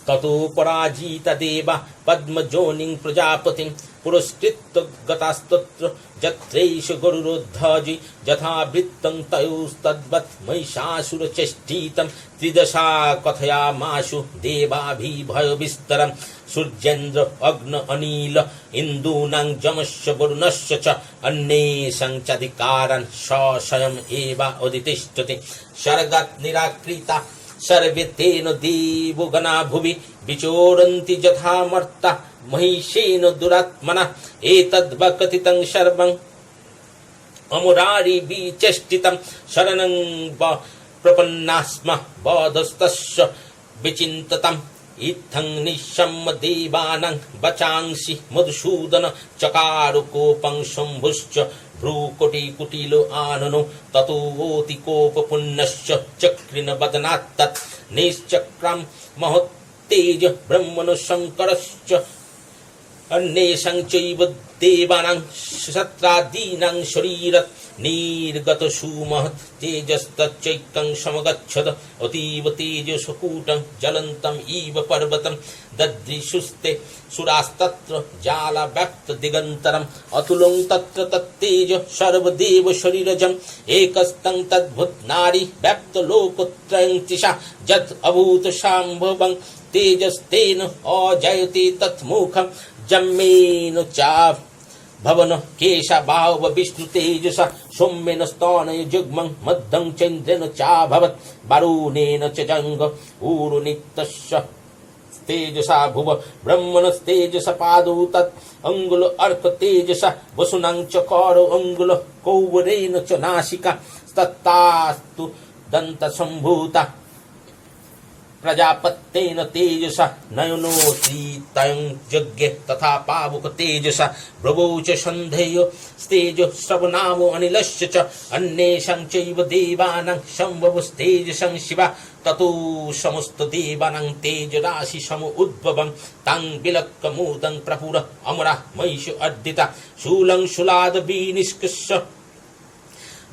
ततो पराजिता देवा पद्मजोनिं प्रजापतिं पुरस्कृत्य गतास्तत्र यत्रैष गरुरोद्धजि यथावृत्तं तयोस्तद्वत् महिषासुरचेष्टितं त्रिदशा कथयामाशु देवाभिभयविस्तरं सूर्येन्द्र अग्न अनिल इन्दूनां यमस्य वरुणस्य च अन्येषां चाधिकारान् स स्वयम् एव अधितिष्ठति। सर्गात् निराकृता सर्वे तेन देवगणा भुवि विचोरन्ति यथा मर्ता महिषेन दुरात्मना एतद्वा कथितं सर्वं अमुरारि विचेष्टितं शरणं प्रपन्नास्म वधस्तस्य विचिन्ततम्। इत्थं निशम्य देवानां वचांसि मधुसूदन चकारुकोपं शम्भुश्च भ्रूकोटिकुटिलो आननो ततोऽति कोपपुण्यश्च चक्रिन वदनात् तत् निश्चक्रां महत्तेज ब्रह्मणो शङ्करश्च अन्येषां चैव देवानां शस्त्रादीनां शरीरात् निर्गत सुमहत् तेजस्तच्चैकं समगच्छद अतीव तेजसकूटं ज्वलन्तम् इव पर्वतं ददृशुस्ते सुरास्तत्र जालव्याप्तदिगन्तरम् अतुलं तत्र तत्तेज सर्वदेव शरीरजम् एकस्तं तद्भुत नारी व्याप्तलोकत्रयं तिषा यत् अभूत शाम्भवं तेजस्तेन अजायते तत्मुखं जम्मेन चा भवन केशा भाव विष्णु तेजसा सौम्येन स्तनय जुग्मं मद्धं चन्द्रेण चाभवत् वारुणेन च जंग ऊरुनित्यस्य तेजसा भुव ब्रह्मणस्तेजसा पादौ तत् अंगुल अर्क तेजसा वसुनां च कौरव अंगुल कौवरेण च नासिका तत्तास्तु दंत संभूता प्रजापत्येन तेजसा नयनोऽतीतं यज्ञ तथा पावक तेजसा भ्रुवौ च सन्धेयो तेजो श्रवणामो अनिलस्य च अन्येषां चैव देवानां संभवस्तेजसं शिवा ततो समस्त देवानां तेजराशि सम उद्भवं तां विलक्कमूर्तं प्रपुर अमरा महिष अर्दिता शूलं शूलाद विनिष्कृष्य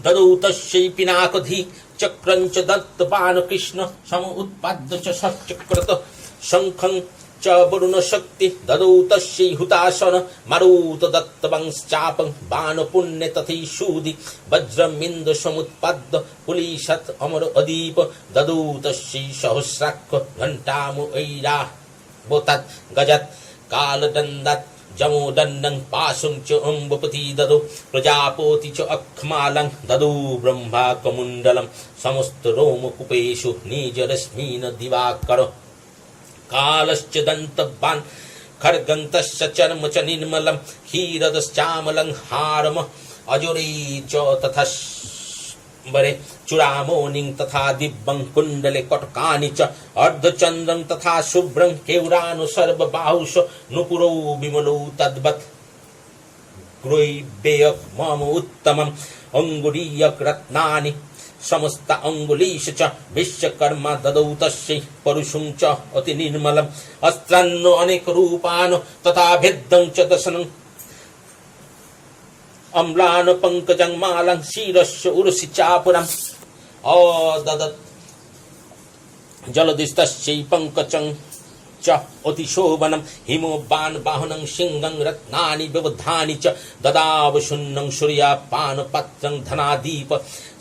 ददौ तस्यै पिनाकधी चक्रं च दत्तवान् कृष्ण सम उत्पाद्य च सचक्रत शंखं च वरुण शक्ति ददौ तस्यै हुतासन मारुत दत्तवंश्चापं बाण पुण्य तथै शूदि वज्रमिन्द्र समुत्पाद्य पुलिशत् अमर अदीप ददौ तस्यै सहस्राक्ष घण्टाम ऐरावतत् गजत् कालदण्डात् जमोदण्डं पाशं च अम्बपति ददौ प्रजापति च अक्मालं ददौ ब्रह्मा कमुण्डलं समस्त रोमकूपेषु निजरश्मीन दिवाकर कालश्च दन्तवान् खड्गं तस्य चर्म च निर्मलं क्षीरदश्चामलं हारम अजोरे च तथा वरे चूड़ामणिं तथा दिव्यं कुण्डले कटकानि च अर्धचन्द्रं तथा शुभ्रं केवरानु सर्वबाहुष नुपुरौ विमलौ तद्वत् ग्रैवेयक मम उत्तमम् अङ्गुलीयक रत्नानि समस्त अङ्गुलीश च विश्वकर्मा ददौ तस्यै परुषं च अति निर्मलम् अस्त्रान् अनेकरूपान् तथा भेदं च दशनं अम्लान पंकजं मालं शिरस्य उर्षि चापुरम् अददत् जलदिस्तस्यै पंकजं च अतिशोभनं हिमोबान् वाहनं सिंहं रत्नानि व्यवधानि च ददाव शून्नं सूर्यापानपत्रं धनादीप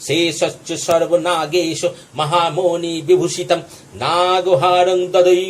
शेषश्च सर्वनागेश महामौनि विभूषितं नागहारं ददै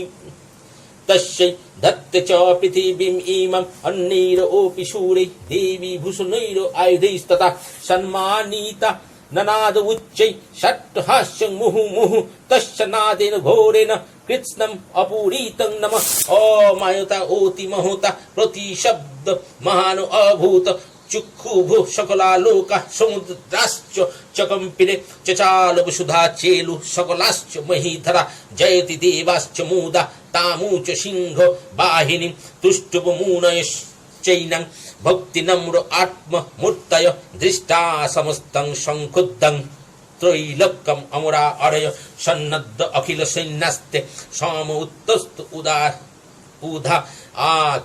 तस्यै धत्ते च पृथिवीम् इमम् अन्यैरोऽपि शूरै देवी भूषणैरो आयुधैस्तथा सन्मानिता ननाद उच्चै षट्हास्यं मुहुर्मुहुः तस्य नादेन घोरेण कृत्स्नम् अपूरितं नमः अमायता ओति महोता प्रतिशब्द महान् अभूत चुक्षुभु सकलालोका समुद्राश्च चकम्पिरे चचाल वसुधा चेलु सकलाश्च महीधरा जयति देवाश्च मुदा तामुच सिंह वाहिनी तुष्टुपमुनयश्चैनं भक्तिनम्र आत्ममूर्तय दृष्टा समस्तं संक्षुब्धं त्रैलोक्यम् अमरा अरय सन्नद्ध अखिल सैन्यस्ते सम उत्तस्त उदा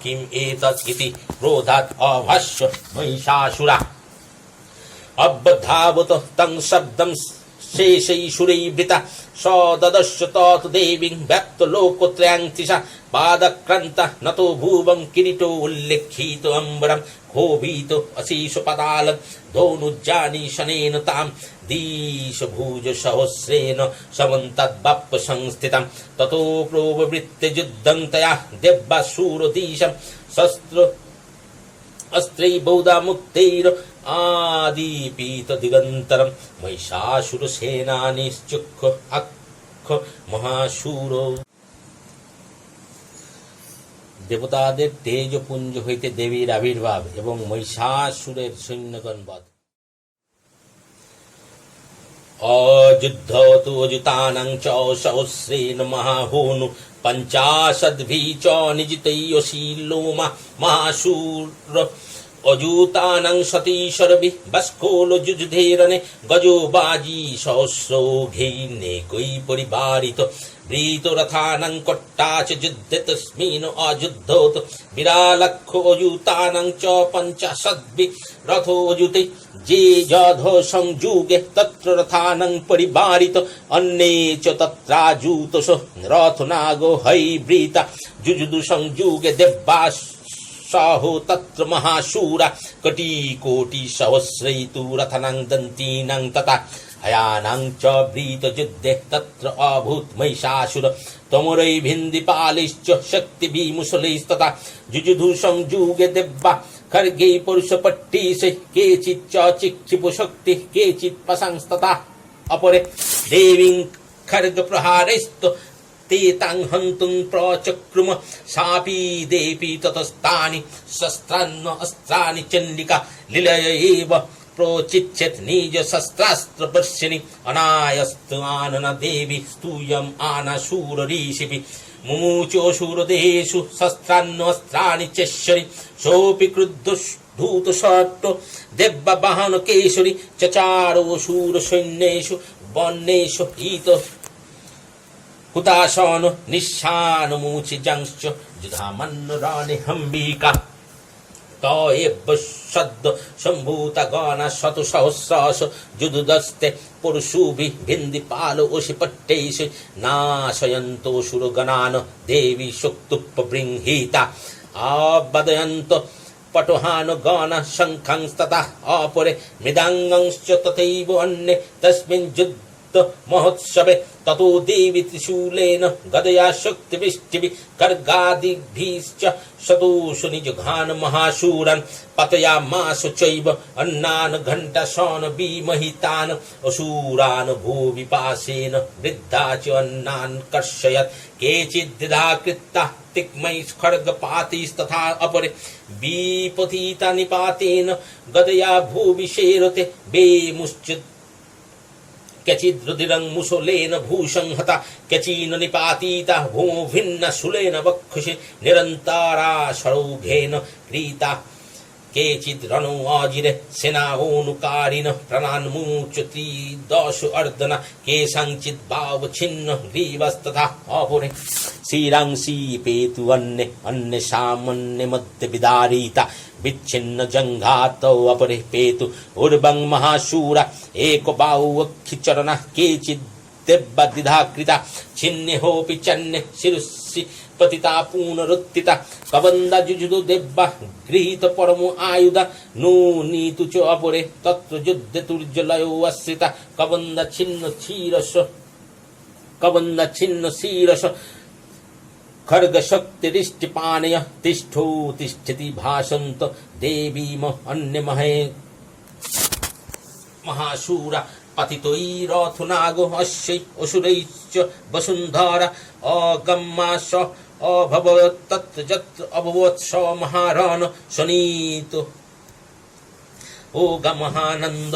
किम् एतत् इति क्रोधात् अभाष्य महिषासुरा अबधावत तं शब्दं शेषैशुरैर्वृता स ददर्श तत् देवीं व्यक्तलोकत्रयाङ्तिशा पादक्रान्ता नतो भुवं किरीटो उल्लेखितो अम्बरं क्षोभितो अशेषपतालं धनुजानि शनेन तां दीशभुज सहस्रेण समन्तद्वाप् संस्थितं ततो प्रोववृत्य युद्धं तया देवासुरदीशं शस्त्र अस्त्रै बौद्धामुक्तैर आदिपीत दिगंतरम महिषासुर सेनानिश्चुक्ख अक्ष महासुरो देवतादेर तेजपुंज हইতে देवीर आविर्भाव एवं महिषासुरेर सैन्यगण बध अयुद्धतु अजुतानां च सहस्रेण महाहोनु पंचाशद्भिः च निजितैर्यशीलोमा महासुर अजूतानां सतीशरभिः बस्कोलो जुजुधेरणे गजो बाजी सहस्रौघैर्नेकैः परिवारितो वृतरथानां कट्टाच युद्धे तस्मिन् अयुद्धोत विरालक्षो अजूतानां च पञ्चाशद्भिः रथोऽजुते जे जधो संयुगे तत्र रथानां परिवारितो अन्ये च तत्राजूतस रथनागो हैवृता जुजुदु संयुगे देवास् साहो तत्र महाशूरा कटिकोटि सहस्रै तु रथनां दन्तीनां तथा हयानां च व्रीतयुद्धे तत्र अभूत् महिषासुर तमरैर्भिन्दिपालैश्च शक्तिभिमुसलैस्तथा जुजुधुषं जुगे देवा खड्गे परुषपट्टिशैः केचिच्च चिक्षिपुशक्तिः केचित् पशंस्तथा अपरे देवीं खड्गप्रहारैस्तु ते तां हन्तुं प्रचक्रुम सापि देवी ततस्तानि शस्त्रान् अस्त्राणि चण्डिका लीलय एव प्रोचिच्छेत् निज शस्त्रास्त्रवर्षिणि अनायस्तु देवी स्तूयम् आनशूरऋषिभिः मुमुचोऽसुरदेहेषु शस्त्राण्यस्त्राणि चेश्वरि सोऽपि क्रुद्धूतशट्टो देववाहनकेशरि चचारोऽसुरसैन्येषु वन्येषु हीतो हुताशनो निशानमुचिजंश्च युधामन्नराणिहम्बिका त एव सद्द सम्भूतगण शतसहस्राश जुदुदस्ते पुरुषुभिः भिन्दिपालोऽशिपट्टैषु नाशयन्तोऽसुरगणान् देवी सुक्तुपबृंहिता आबदयन्तो पटुहानुगण शङ्खंस्तथा अपरे मृदाङ्गंश्च तथैव अन्ये तस्मिन् महोत्सवे ततो देवी त्रिशूलेन गदया शक्तिवृष्टिभिः खड्गादिभिश्च शतोषु निजघान महाशूरान् पतयामास चैव अन्नान् घण्टाशान् विमहितान् असुरान् भूविपाशेन वृद्धा च अन्नान् कर्षयत् केचिद्धा कृता तिक्मैः खड्गपातैस्तथा अपरे विपतिता निपातेन गदया भूविशेरते वेमुश्च क्वचिद्रुधिरं मुसलेन भूसंहता क्वचिन् निपातिता भूभिन्नशूलेन वक्षसि निरन्तरा शरौघेन क्रीता केचिद् रणो अजिरे सेनाओनुकारिणः प्रणान्मुच्यति दश अर्दन केषाञ्चित् वावच्छिन्न ग्रीवस्तथा अपरे शिरांसि पेतु अन्ये सामन्ये मध्य विदारिता विच्छिन्न जङ्घातौ अपरे पेतु उर्वं महाशूरा एको बाहुवक्षिचरणः केचित् देवद्विधा कृता छिन्नेहोऽपि चन्ने शिरसि पतिता पुनरुत्थिता कबन्दा जुजुदु देवा गृहीत परमो आयुध नूनीतु च अपरे तत्र युद्धे तुर्जलयो आश्रिता कबन्दा छिन्न शीरस खड्गशक्तिरिष्टिपाणय तिष्ठो तिष्ठति भाषन्त देवीम अन्यमहे महाशूरा पतितैरथुनागो अस्यै असुरैश्च वसुन्धरा अगम्मास अभवत् तत्र यत्र अभवत् स महारण शनीतो ओगमहानन्द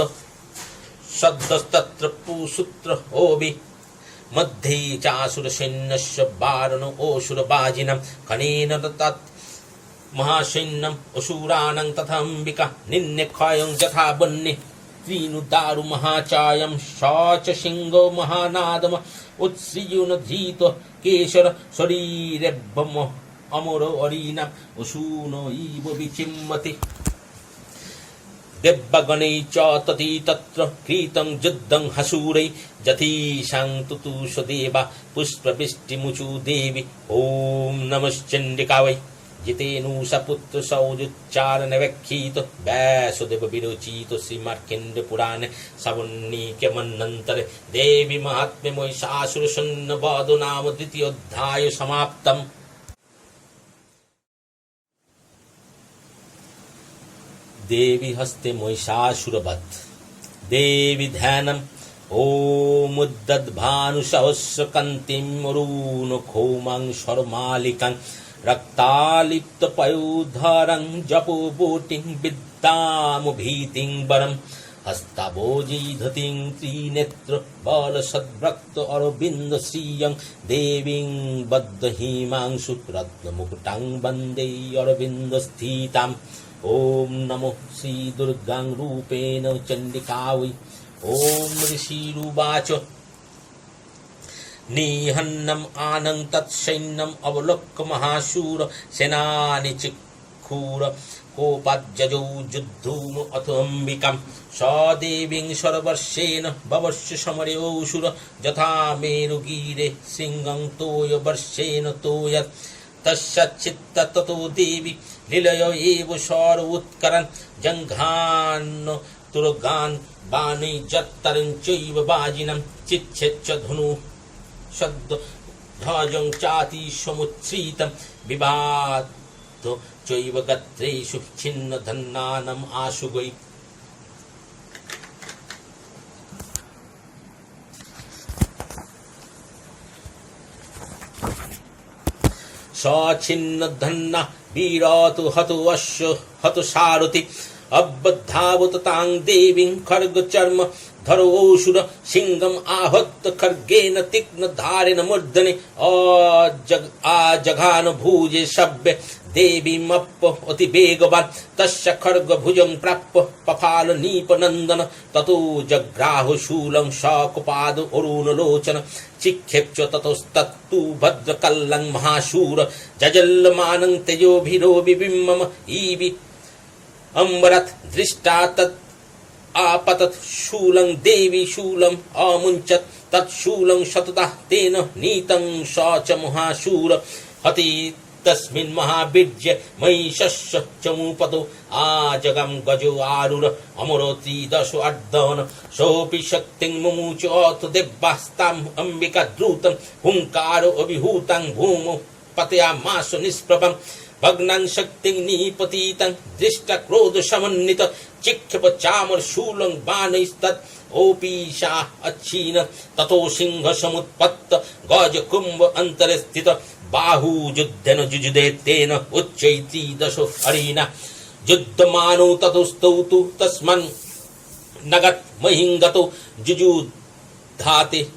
सद्दस्तत्र पुसूत्र ओवि मध्ये चासुरसैन्यस्य वारणो असुरबाजिनं खनेन तत् महासैन्यम् असुराणां तथाम्बिका निन्यक्षयं यथा वन्ये त्रीनुदारु महाचायं स च सिंहो महानादम उत्स्रियुनधीतो केशर शरीरेभ्यम अमरो अरीनाम् असुनो इव विचिम्मति देवगणैः च तति तत्र कृतं युद्धं हसूरै जतीशां तुतुष देवा पुष्पवृष्टिमुचु देवी ॐ नमश्चण्डिका वै जितेनुषा पुत्र सौजुच्चारण व्याख्यित व्यासदेव विरोचित श्रीमार्कण्डेय पुराणे सवन्नीके मन्वन्तरे देवी महात्म्ये महिषासुरसंवध नाम द्वितीयोऽध्याय समाप्तम्। देवी हस्ते महिषासुरवध देवी ध्यानम् ॐ उद्दद्भानुसहस्रकान्तिं अरुणखौमां शर्मालिकां रक्तालिप्तपयोधरं जपोबोटिं विद्यामुभीतिं वरं हस्ताभोजिधतिं त्रिनेत्र बलसद्भक्त अरविन्द श्रियं देवीं बद्धहिमांशु रत्नमुकुटां वन्दे अरविन्द स्थिताम्। ॐ नमो श्री दुर्गां रूपेण चण्डिका वै। ॐ ऋषिरुवाच निहन्नम् आनं तत्सैन्यम् अवलोक्य महाशूर सेनानि चिक्षुर कोपाज्जजौ जुद्धुम अथोऽम्बिकां स देवीं सर्वर्षेण भवस्य समरेऽसुर यथा मेरुगीरे सिंहं तोयवर्षेण तोयत् तस्याच्चित्त ततो देवी लीलय एव सौर उत्करन् जङ्घान् तुरगान् बाणै जत्तरं चैव वाजिनं चिच्छेच्च धनु शब्द ध्वजं चाति समुच्छ्रितं विवादो चैव गत्रेषु छिन्न धन्नानम् आशुगै सछिन्न धन्ना वीरतु हतु अश्व हतु सारथि अबद्धावत तां देवीं खर्ग चर्म धरोऽसुर सिंहम् आहत्य खर्गेन तीक्ष्ण धारेण मूर्धनि आजघान भुजे सभ्य देवीमप्प अति वेगवान् तस्य खर्ग भुजं प्राप्य पफाल नीपनन्दन ततो जग्राह शूलं शकुपाद अरुणलोचन चिक्षेप्य ततस्तत्तु भद्रकल्लं महाशूर जजल्यमानं तेजोभिरोबिबिम्बम् ईवि अम्बरत् दृष्टा तत् आपतत् शूलं देवी शूलम् अमुञ्चत् तत्शूलं शततः तेन नीतं स च महाशूर हति तस्मिन् महावीर्य महिषस्य चमूपतो आजगं गजो आरुर अमरोति दशो अर्धन सोऽपि शक्तिं मुमुच अथ देवास्ताम् अम्बिका द्रुतं हुङ्कारो अभिहूतं भूमौ पतयामास निष्प्रभं भग्नं शक्तिं निपतितं दृष्टा क्रोध समन्वित चिक्षेप चामर शूलं बाणैस्तत् ओपीशा अच्छीन ततो सिंह समुत्पत्त गज कुंभ अंतरे स्थित बाहु युद्धेन जुजुदे तेन उच्चैति दशो अरीना युद्धमानो ततोस्तौतु तस्मन् नगत् महिंगतो जुजुधाते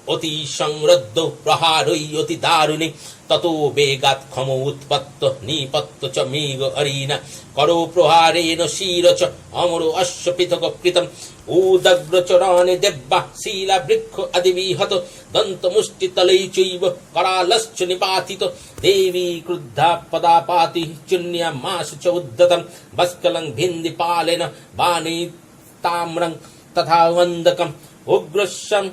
अति संरद्धो प्रहारै अति दारुणे ततो वेगात् खमो उत्पत्त निपत्त च मेघ अरीना करो प्रहारेण शिर च अमरो अश्व पृथक कृतम् उदग्रचरणे देव्वा शीलावृक्ष अधिविहत दन्तमुष्टितलै चैव करालश्च निपातित देवी क्रुद्धा पदापाति चिन्यामास च उद्धतं वस्कलं भिन्दिपालेन बाणै ताम्रं तथा वन्दकम् उग्रशं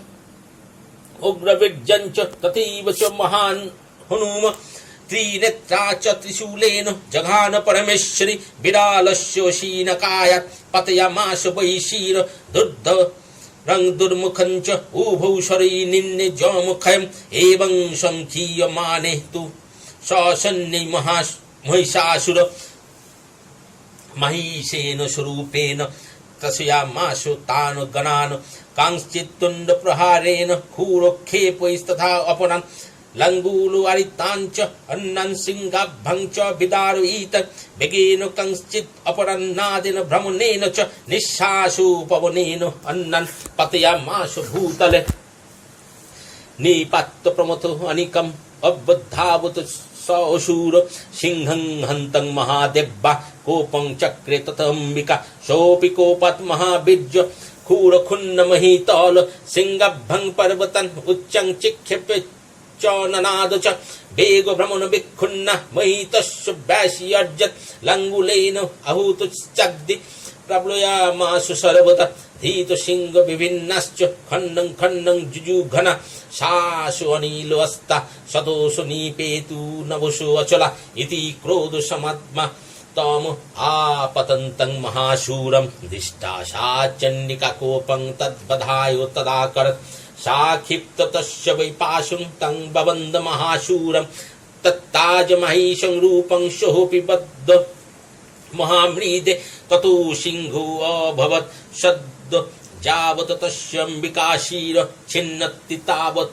उग्रवीर्यं च तथैव च महान् हनुम त्रिनेत्रा च त्रिशूलेन जघान परमेश्वरी विरालस्य शीनकायात् पतयामास वैशीर दुर्धरं दुर्मुखं च उभौ शरैर्निन्ने जमुखम् एवं संखीयमाने तु ससन्नै महिषासुर महिषेन स्वरूपेण तस्यामास तान् गणान् कांश्चित् तुण्डप्रहारेण खूरोक्षेपैस्तथा अपरान् लंगूलु अरितांच अन्नं सिंहाभं च विदारयित वेगेन कंश्चित् अपरन्नादेन भ्रमणेन च निःश्वासो पवनेन अन्नं पतयामास भूतले निपात्य प्रमथो अनिकम् अबद्धावत स असुर सिंहं हन्तं महादेव्या कोपं चक्रे ततम्बिका सोऽपि कोपात् महावीर्य खूरखुन्नमहितल सिंहाभं पर्वतन् उच्चं चिक्षेप्य च ननाद च वेग भ्रमण विक्षुन्न महितस्य व्यासी अर्जत् लंगुलेन आहूतश्चग्दि प्रप्लयामासु सर्वतः धीत सिंह विभिन्नश्च खण्डं खण्डं जुजुघन सासु अनिलो अस्ता सदोषु निपेतु नवसु अचला इति क्रोध समात्मा तम आपतन्तं महाशूरं दिष्टा सा चण्डिका कोपं तद्बधाय तदाकरत् सा क्षिप्त तस्य वै पाशुं तं बबन्ध महाशूरं तत्ताज महिषं रूपं सोऽपि बद्ध महामृदे ततो सिंहो अभवत् सद् जावत् तस्यम्बिकाशीर छिन्नत्ति तावत्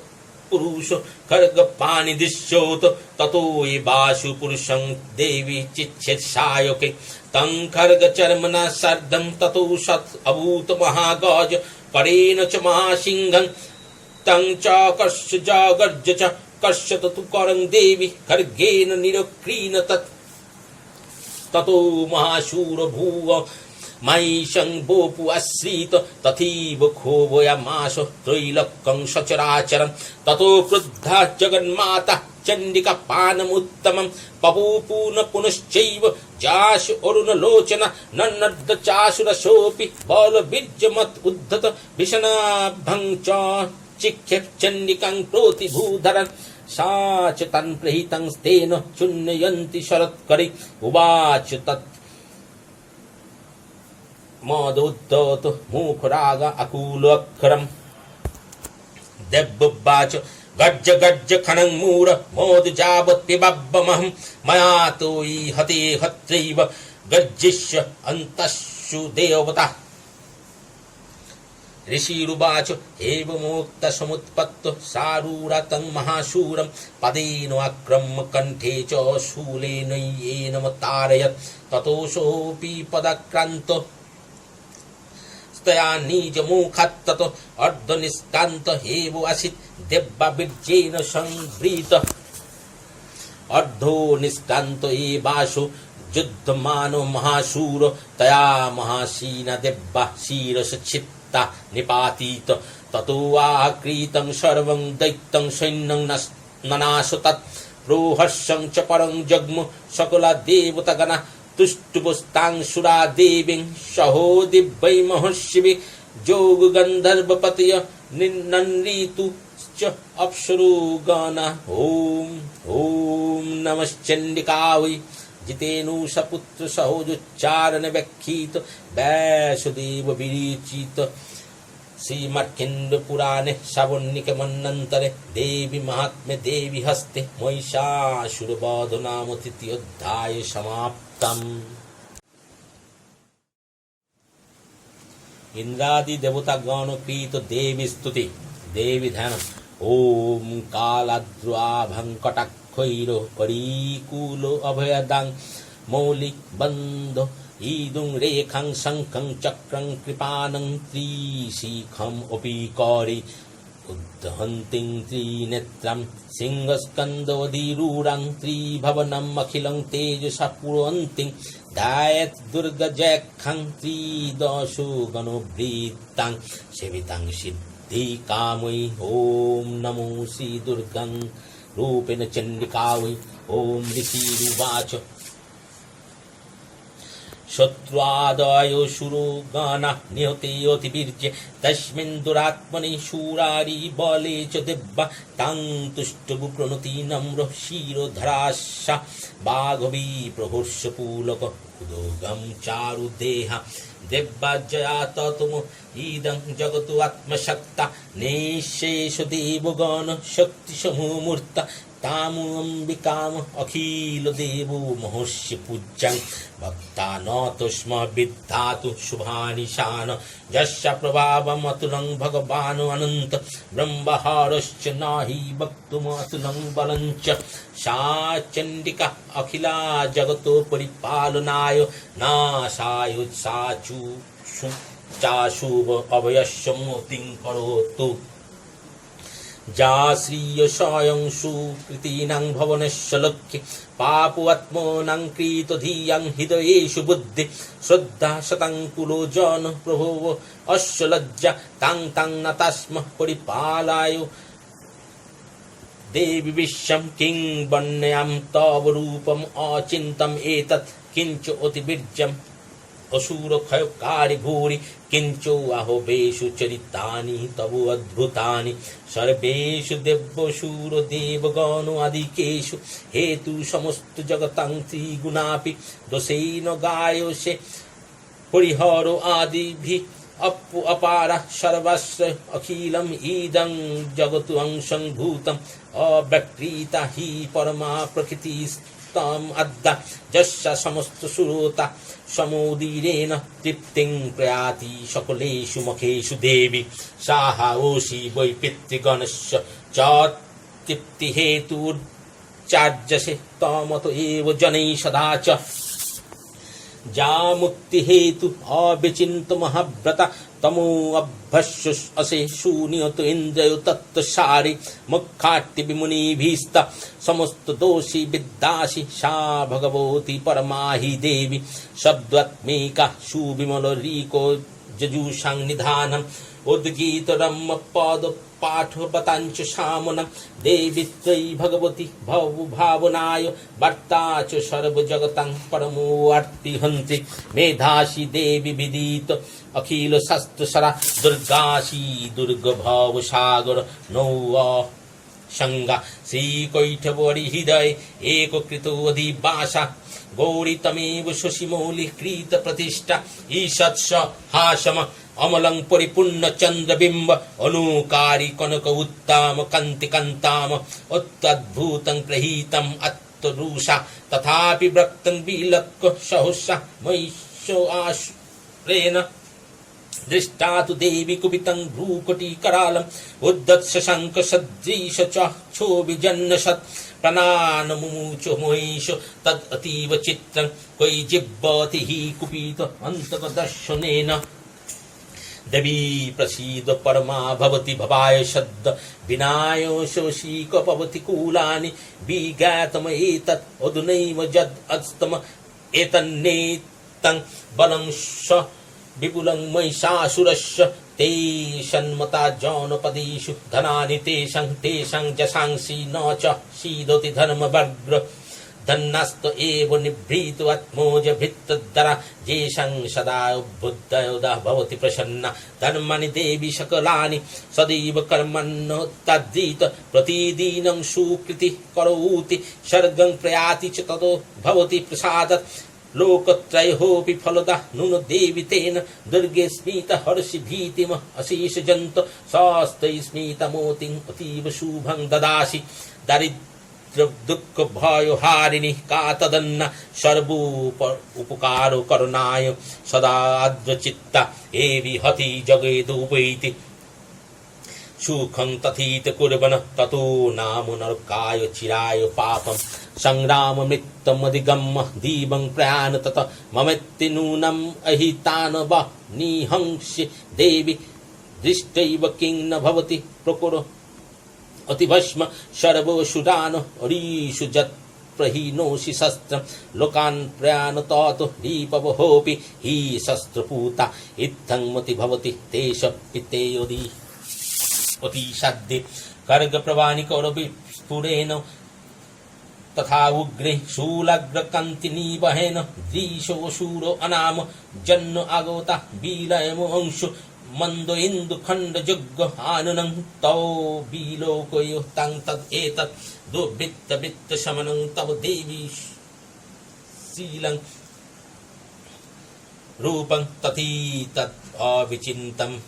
पुरुष खड्गपाणिदिश्योत ततो ये वासु पुरुषं देवी चिच्छेत् सायके तं खड्गचर्मणा सार्धं ततो सत् अभूत महागज करेण च महासिंहं तं च कर्ष जागर्ज च कर्षत तु करं देवी खड्गेन निरक्रीण ततो महाशूर भूव महिषं बोपु आश्रित तथैव क्षोभयामास त्रैलोक्यं सचराचरं ततो क्रुद्धा जगन्माता चण्डिका पानमुत्तमं पपूपून पुनश्चैव जाश अरुणलोचना नन्नद्दचासुरसोऽपि बलबीर्यमत् उद्धत भीषणाभं च चिक्षेप चण्डिकां प्रोतिभूधरन् सा च तन्प्रहितं स्तेन चुन्ययन्ति शरत्करे उवाच तत् मोदोद्धत मुखराग अकूलोऽक्षरम् देव्युवाच गर्ज गर्ज खनङ् मूढ मोदजावत्पिबब्बमहं मया तोयि हते हत्रैव गर्जिष्य अन्तस्सु देवता ऋषिरुवाच एवमोक्तसमुत्पत्तो सारूरतं महाशूरं पदेन आक्रम्य कण्ठे च शूलेन येनमतारयत् ततोऽसोऽपि पदाक्रान्तो तया निजमुखात् ततो अर्धनिष्कान्त एव आसीत् देवाबीर्येण संवृत अर्धो निष्कान्त एवाशु युद्धमानो महाशूर तया महासीना देवा शिरश्छित्ता निपातित ततो आकृतं सर्वं दैत्यं सैन्यं ननाश तत् प्रोहर्षं च परं जग्म सकला देवतागणा तुष्टुपुस्तांशुरा देवीं सहो दिव्यै महर्षिभिः जोगगन्धर्वपतय निन्नृतु च अप्सरोगणा ॐ नमश्चण्डिकायै जितेनु सपुत्र सहोजुच्चारण व्याख्यित व्यासदेव विरचित श्रीमद्स्कन्द पुराणे श्रावणिके मन्वन्तरे देवी महात्म्ये देवी हस्ते महिषासुरवध नाम तृतीयोऽध्याय समाप्तम्। इंद्रादि देवतागण प्रीत देवी स्तुति देवी ध्यान ओम कालाद्राभंकटाक्षैरो करीकुलो अभयदां मौलिक बंधो ईदुं रेखां शंखं चक्रं कृपानं त्रिशिखम् अपि कौरि उद्धहन्तीं त्रिनेत्रं सिंहस्कन्धोऽधिरूढं त्रिभुवनम् अखिलं तेजसा पुरवन्तीं ध्यायेत् दुर्गजयखं त्रिदशो गणोभृतां सेवितां सिद्धिकामयि ॐ नमो श्रीदुर्गं रूपेण चण्डिकायै ॐ ऋषिरुवाच शत्रुआदयो शूरो गणा निहते अतिवीर्ये तस्मिन् दुरात्मनि शूरारि बले च दिव्या तां तुष्टुभु प्रणुति नम्र शिरोधराशा बाघवी प्रहर्षपूलक उदोगं चारुदेहा देव्याजया ततुम इदं जगतु आत्मशक्ता निःशेषो देवगण शक्तिसमूर्ता तामु अम्बिकाम अखिल देवो महर्षि पूज्यं भक्ता न तस्म विद्धातु शुभानिशान यस्य प्रभावम् अतुलं भगवान् अनन्त ब्रह्महारश्च नहि वक्तुमतुलं बलं च सा चण्डिका अखिला जगतो परिपालनाय नाशाय चाशुभ अभयस्य मोतिं करोतु जा श्रिय स्वयं सुकृतीनां भवनस्य लक्ष्ये पापवात्मनां कृतधियां हृदयेषु बुद्धि श्रद्धा शताङ्कुलो जन प्रभो अस्य लज्जा तां न तस्म परिपालाय देवी विश्वं किं वर्ण्यां तव रूपम् अचिन्त्यम् एतत् किञ्च अतिवीर्यम् असुरक्षयकारी भूरि किंचो अहोवेषु चरितानि तव अद्भुतानि सर्वेषु देवशूर देवगणो आदिकेषु हेतु समस्त जगतां त्रिगुणापि दोषेन गायोषे परिहरो आदिभिः अपारा सर्वस्य अखिलम् इदं जगतु अंशंभूतम् अव्यक्रीता हि परमा प्रकृतिस्तम् अद्दा यस्य समस्त सुरोता समोदीरेण तृप्तिं प्रयाति सकलेषु मुखेषु देवी साहाओषि वै पितृगणस्य च तृप्तिहेतुर्चार्यसे तमत एव जनैः सदा च जा मुक्तिहेतु अविचिन्त महाव्रता तमो अभ्यस्य असे शून्यत इन्द्रियो तत्सारि मुखाट्टि विमुनिभिस्ता समस्त दोषी विद्यासि सा भगवती परमाहि देवी शब्दात्मिका सुविमल रीको जजुषां निधानम् उद्गीत रम्य पद पाठ बतांच सामनं देवी त्वयि भगवती भावनाय वार्ता च सर्वजगतां परमोऽर्तिहन्ति मेधासि देवी विदित अखिल शास्त्रसरा दुर्गासी दुर्ग भव सागर नौ संगा श्रीकैठवरी हृदय एक कृतो अधिवासा गौरी तमेव शशिमौलि कृत प्रतिष्ठा ईषत्स हासम अमलं परिपूर्ण चंद्रबिंब अनुकारी कनक उत्तम कांति कांताम उत्तद्भुतं गृहीतम अत्तरुषा तथापि वक्तं विलक्क सहसा महिषो आश्रेण दृष्टा तु देवी कुपितं भ्रूकुटीकरालम् उद्धत्स शंख सदृश क्षोभिजन्नशत् प्रणानमुमुचो महिषो तद् अतीव चित्रं क्वै जिह्वति हि कुपित अन्तकदर्शनेन देवी प्रसीद परमा भवति भवाय शब्द विनाय शोषिक भवति कूलानि विज्ञातम एतत् अधुनैव जद् अस्तम एतन्नेतं बलं स विपुलं महिषासुरस्य ते सन्मता जौनपदेषु धनानि तेषां जशांसि न च सीदोति धर्मवर्ग्र धन्नस्त एव निभृत आत्मोज भृत्तधरा येषां सदा बुद्धयोदा भवति प्रसन्ना धर्माणि देवी सकलानि सदैव कर्मण्योत्तद्धित प्रतिदिनं सुकृति करोति सर्गं प्रयाति च ततो भवति प्रसादत् लोकत्रयोऽपि फलदा नुन देवी तेन दुर्गे स्मित हर्षि भीतिम अशेष जंत शास्त्रै स्मितमोतिं अतीव शुभं ददासि दारिद्र्य दुःख भयो हारिणि का तदन्न सर्वोप उपकारो करुणाय सदा अद्वचित्ता एवि हति जगेदुपैति सुखं तथीत कुर्वन् ततो नाम नरकाय चिराय पापं संग्राम मृत्युमधिगम्य दीवं प्रयाण तत ममेत्ति नूनम् अहितानव निहंस्य देवी दृष्टैव किं न भवति प्रकुरो अतिभस्म सर्वसुरान् हरीषु जत् प्रहीनोषि शस्त्रं लोकान् प्रयाण ततो दीपवहोऽपि हि शस्त्रपूता इत्थं मति भवति तेष पितेयोदि अति साध्ये कर्ग प्रवाणी कौरवी स्फुरेण तथा उग्रे शूलाग्र कांति निवहेन दृशो शूरो अनाम जन्म आगोता विलयमो अंशु मंदो इंदु खंड जग्ग आननं तौ विलोकयो तं तद एतत् दुर्वृत्त वृत्त शमनं तव देवी शीलं रूपं तथी तत् अविचिन्तं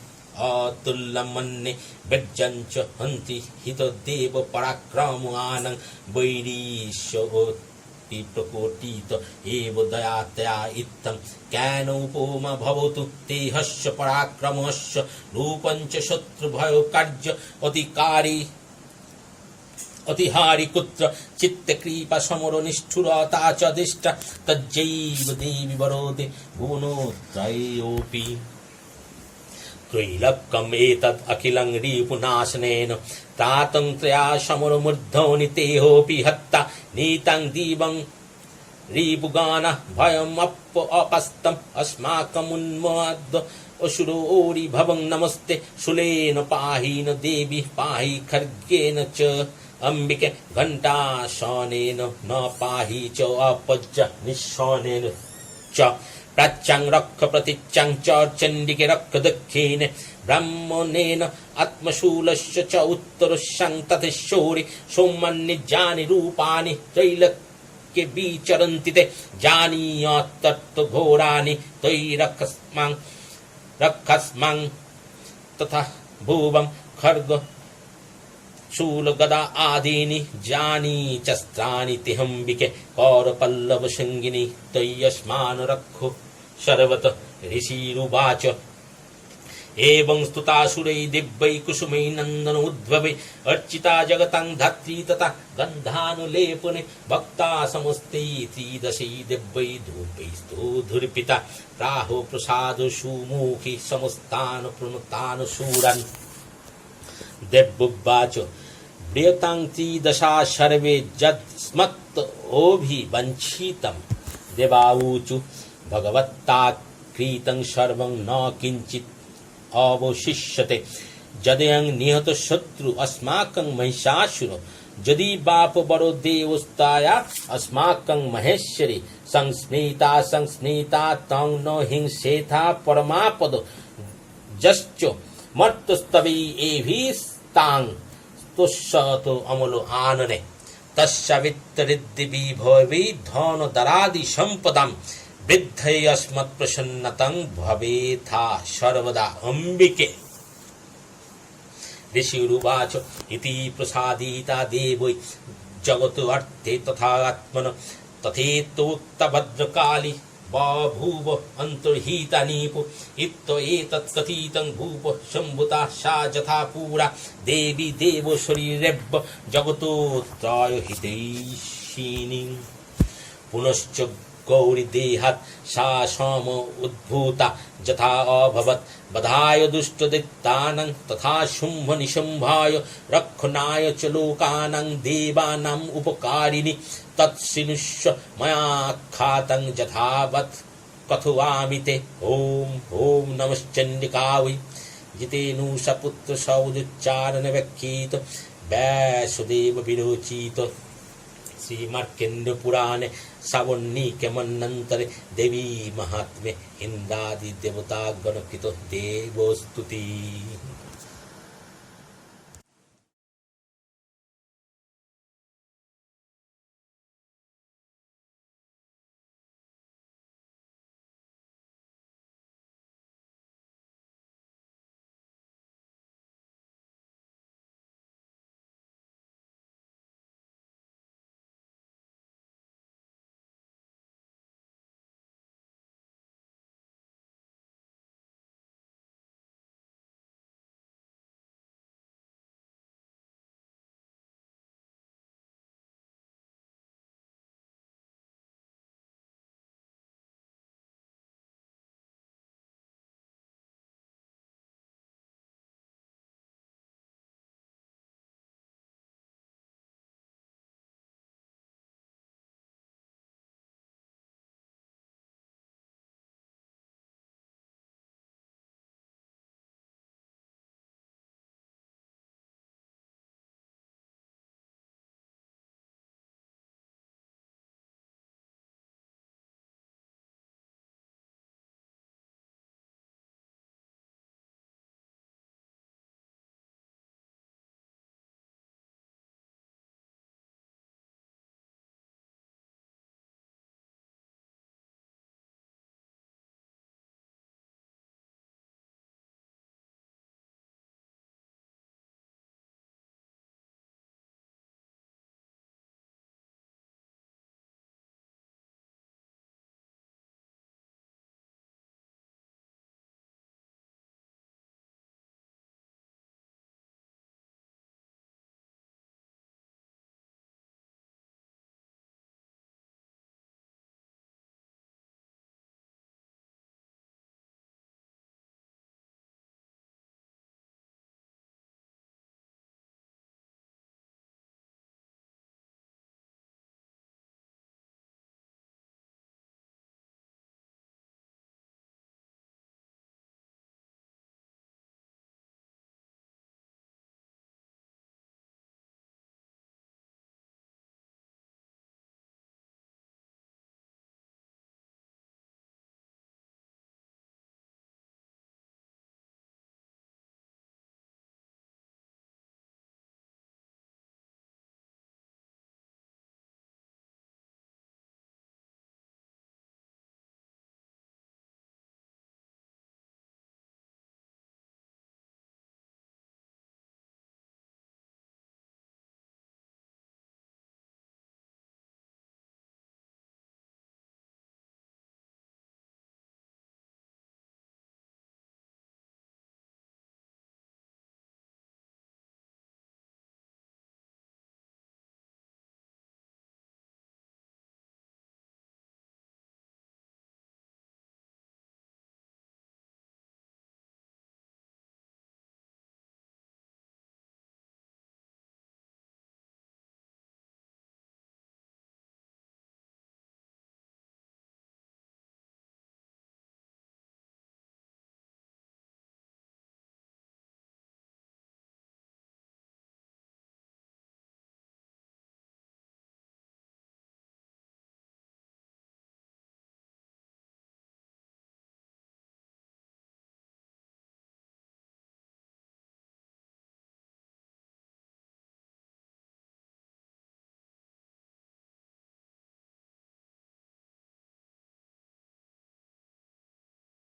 अतुल्यमन्ये व्यज्यञ्च हन्ति हितदेव पराक्रमानं वैरीशोऽति प्रकोटित एव दयातया इत्थं कैनोपमा भवतु तेहस्य पराक्रमस्य रूपञ्च शत्रुभयकार्य अधिकारी अतिहारि कुत्र चित्तक्रीपा समरो निष्ठुरता च दिष्ट तज्जैव देवी वरोदे भुवनोत्रयोऽपि त्रैलक्कम् एतद् अखिलं रिपुनाशनेन तातं त्रया समरमूर्धनि तेहोऽपि हत्ता नीतं दिवं रिपुगान भयम् अपस्तम् अस्माकमुन्माद असुरोरि भवं नमस्ते शूलेन पाहि न देवी पाहि खड्गेन च अंबिके घंटाशनेन न पाहि च अपज्य निशानेन च प्राच्यां रक्ष प्रतीच्यां च चण्डिके रक्ष दक्षिणे ब्राह्मणेन आत्मशूलस्य च उत्तरस्यां तथेश्वरि सौमन्यजानि रूपाणि त्रैलोक्ये विचरन्ति ते जानीयतत्त्वघोराणि रक्षस्मां तथा भुवं खड्ग शूल गदा आदीनि जानी चस्त्राणि तिहंबिके कौरपल्लव शृंगिनी तयस्मान् रक्षो शर्वत ऋषिरुवाच एवं स्तुतासुरै दिव्यै कुसुमै नन्दन उद्भवे अर्चिता जगतां धात्री तथा गन्धानुलेपने भक्ता समस्ते त्रिदशै दिव्यै धूपैस्तोधुर्पिता प्राहो प्रसाद सुमुखी समस्तान् प्रणुतान् शूरान् देवुवाच प्रियतां त्रिदशा सर्वे यस्मत् ओभिवञ्चितं देवाऊचु भगवत्ता कृतं सर्वं न किञ्चित् अवशिष्यते यदयं निहत शत्रु अस्माकं महिषासुरो यदि बाप बड़ो देवस्ताया अस्माकं महेश्वरी संस्मृता तं न हिंसेथा परमापद जश्च मर्तस्तवे एभिस्तां তস্যত অমল আননে তস্যাবিত্তরিদ্ধি বিভবি ধন দারাদি সম্পদাম বৃদ্ধৈ अस्मत् প্রসন্নতং ভবেথা সর্বদা অম্বিকে। ঋষিरुवाच इति प्रसादिता देवै जगतो अर्थे तथा आत्मन तथेत्तोक्तभद्रकाली बभूव अन्तर्हिता नीपो इत्थ एतत्कथितं भूप सम्भुता सा यथा पुरा देवी देवशरीरेव जगतो त्रयहितैषिणी पुनश्च गौरी देहात् सा सम उद्भूता यथा अभवत् बधाय दुष्टदैत्यानां तथा शुम्भ निशुम्भाय रक्षणाय च लोकानां देवानाम् उपकारिणि तत्सिनुष्व मया ख्यातं यथावत् कथयामि ते। ॐ ॐ नमश्चण्डिकायै जितेनुषा पुत्र सौदुच्चारण व्याख्येत व्यासदेव विरोचित। श्रीमार्कण्डेय पुराणे सावर्णिके मन्वन्तरे देवी महात्म्ये इन्द्रादि देवतागणकृतो देवस्तुति।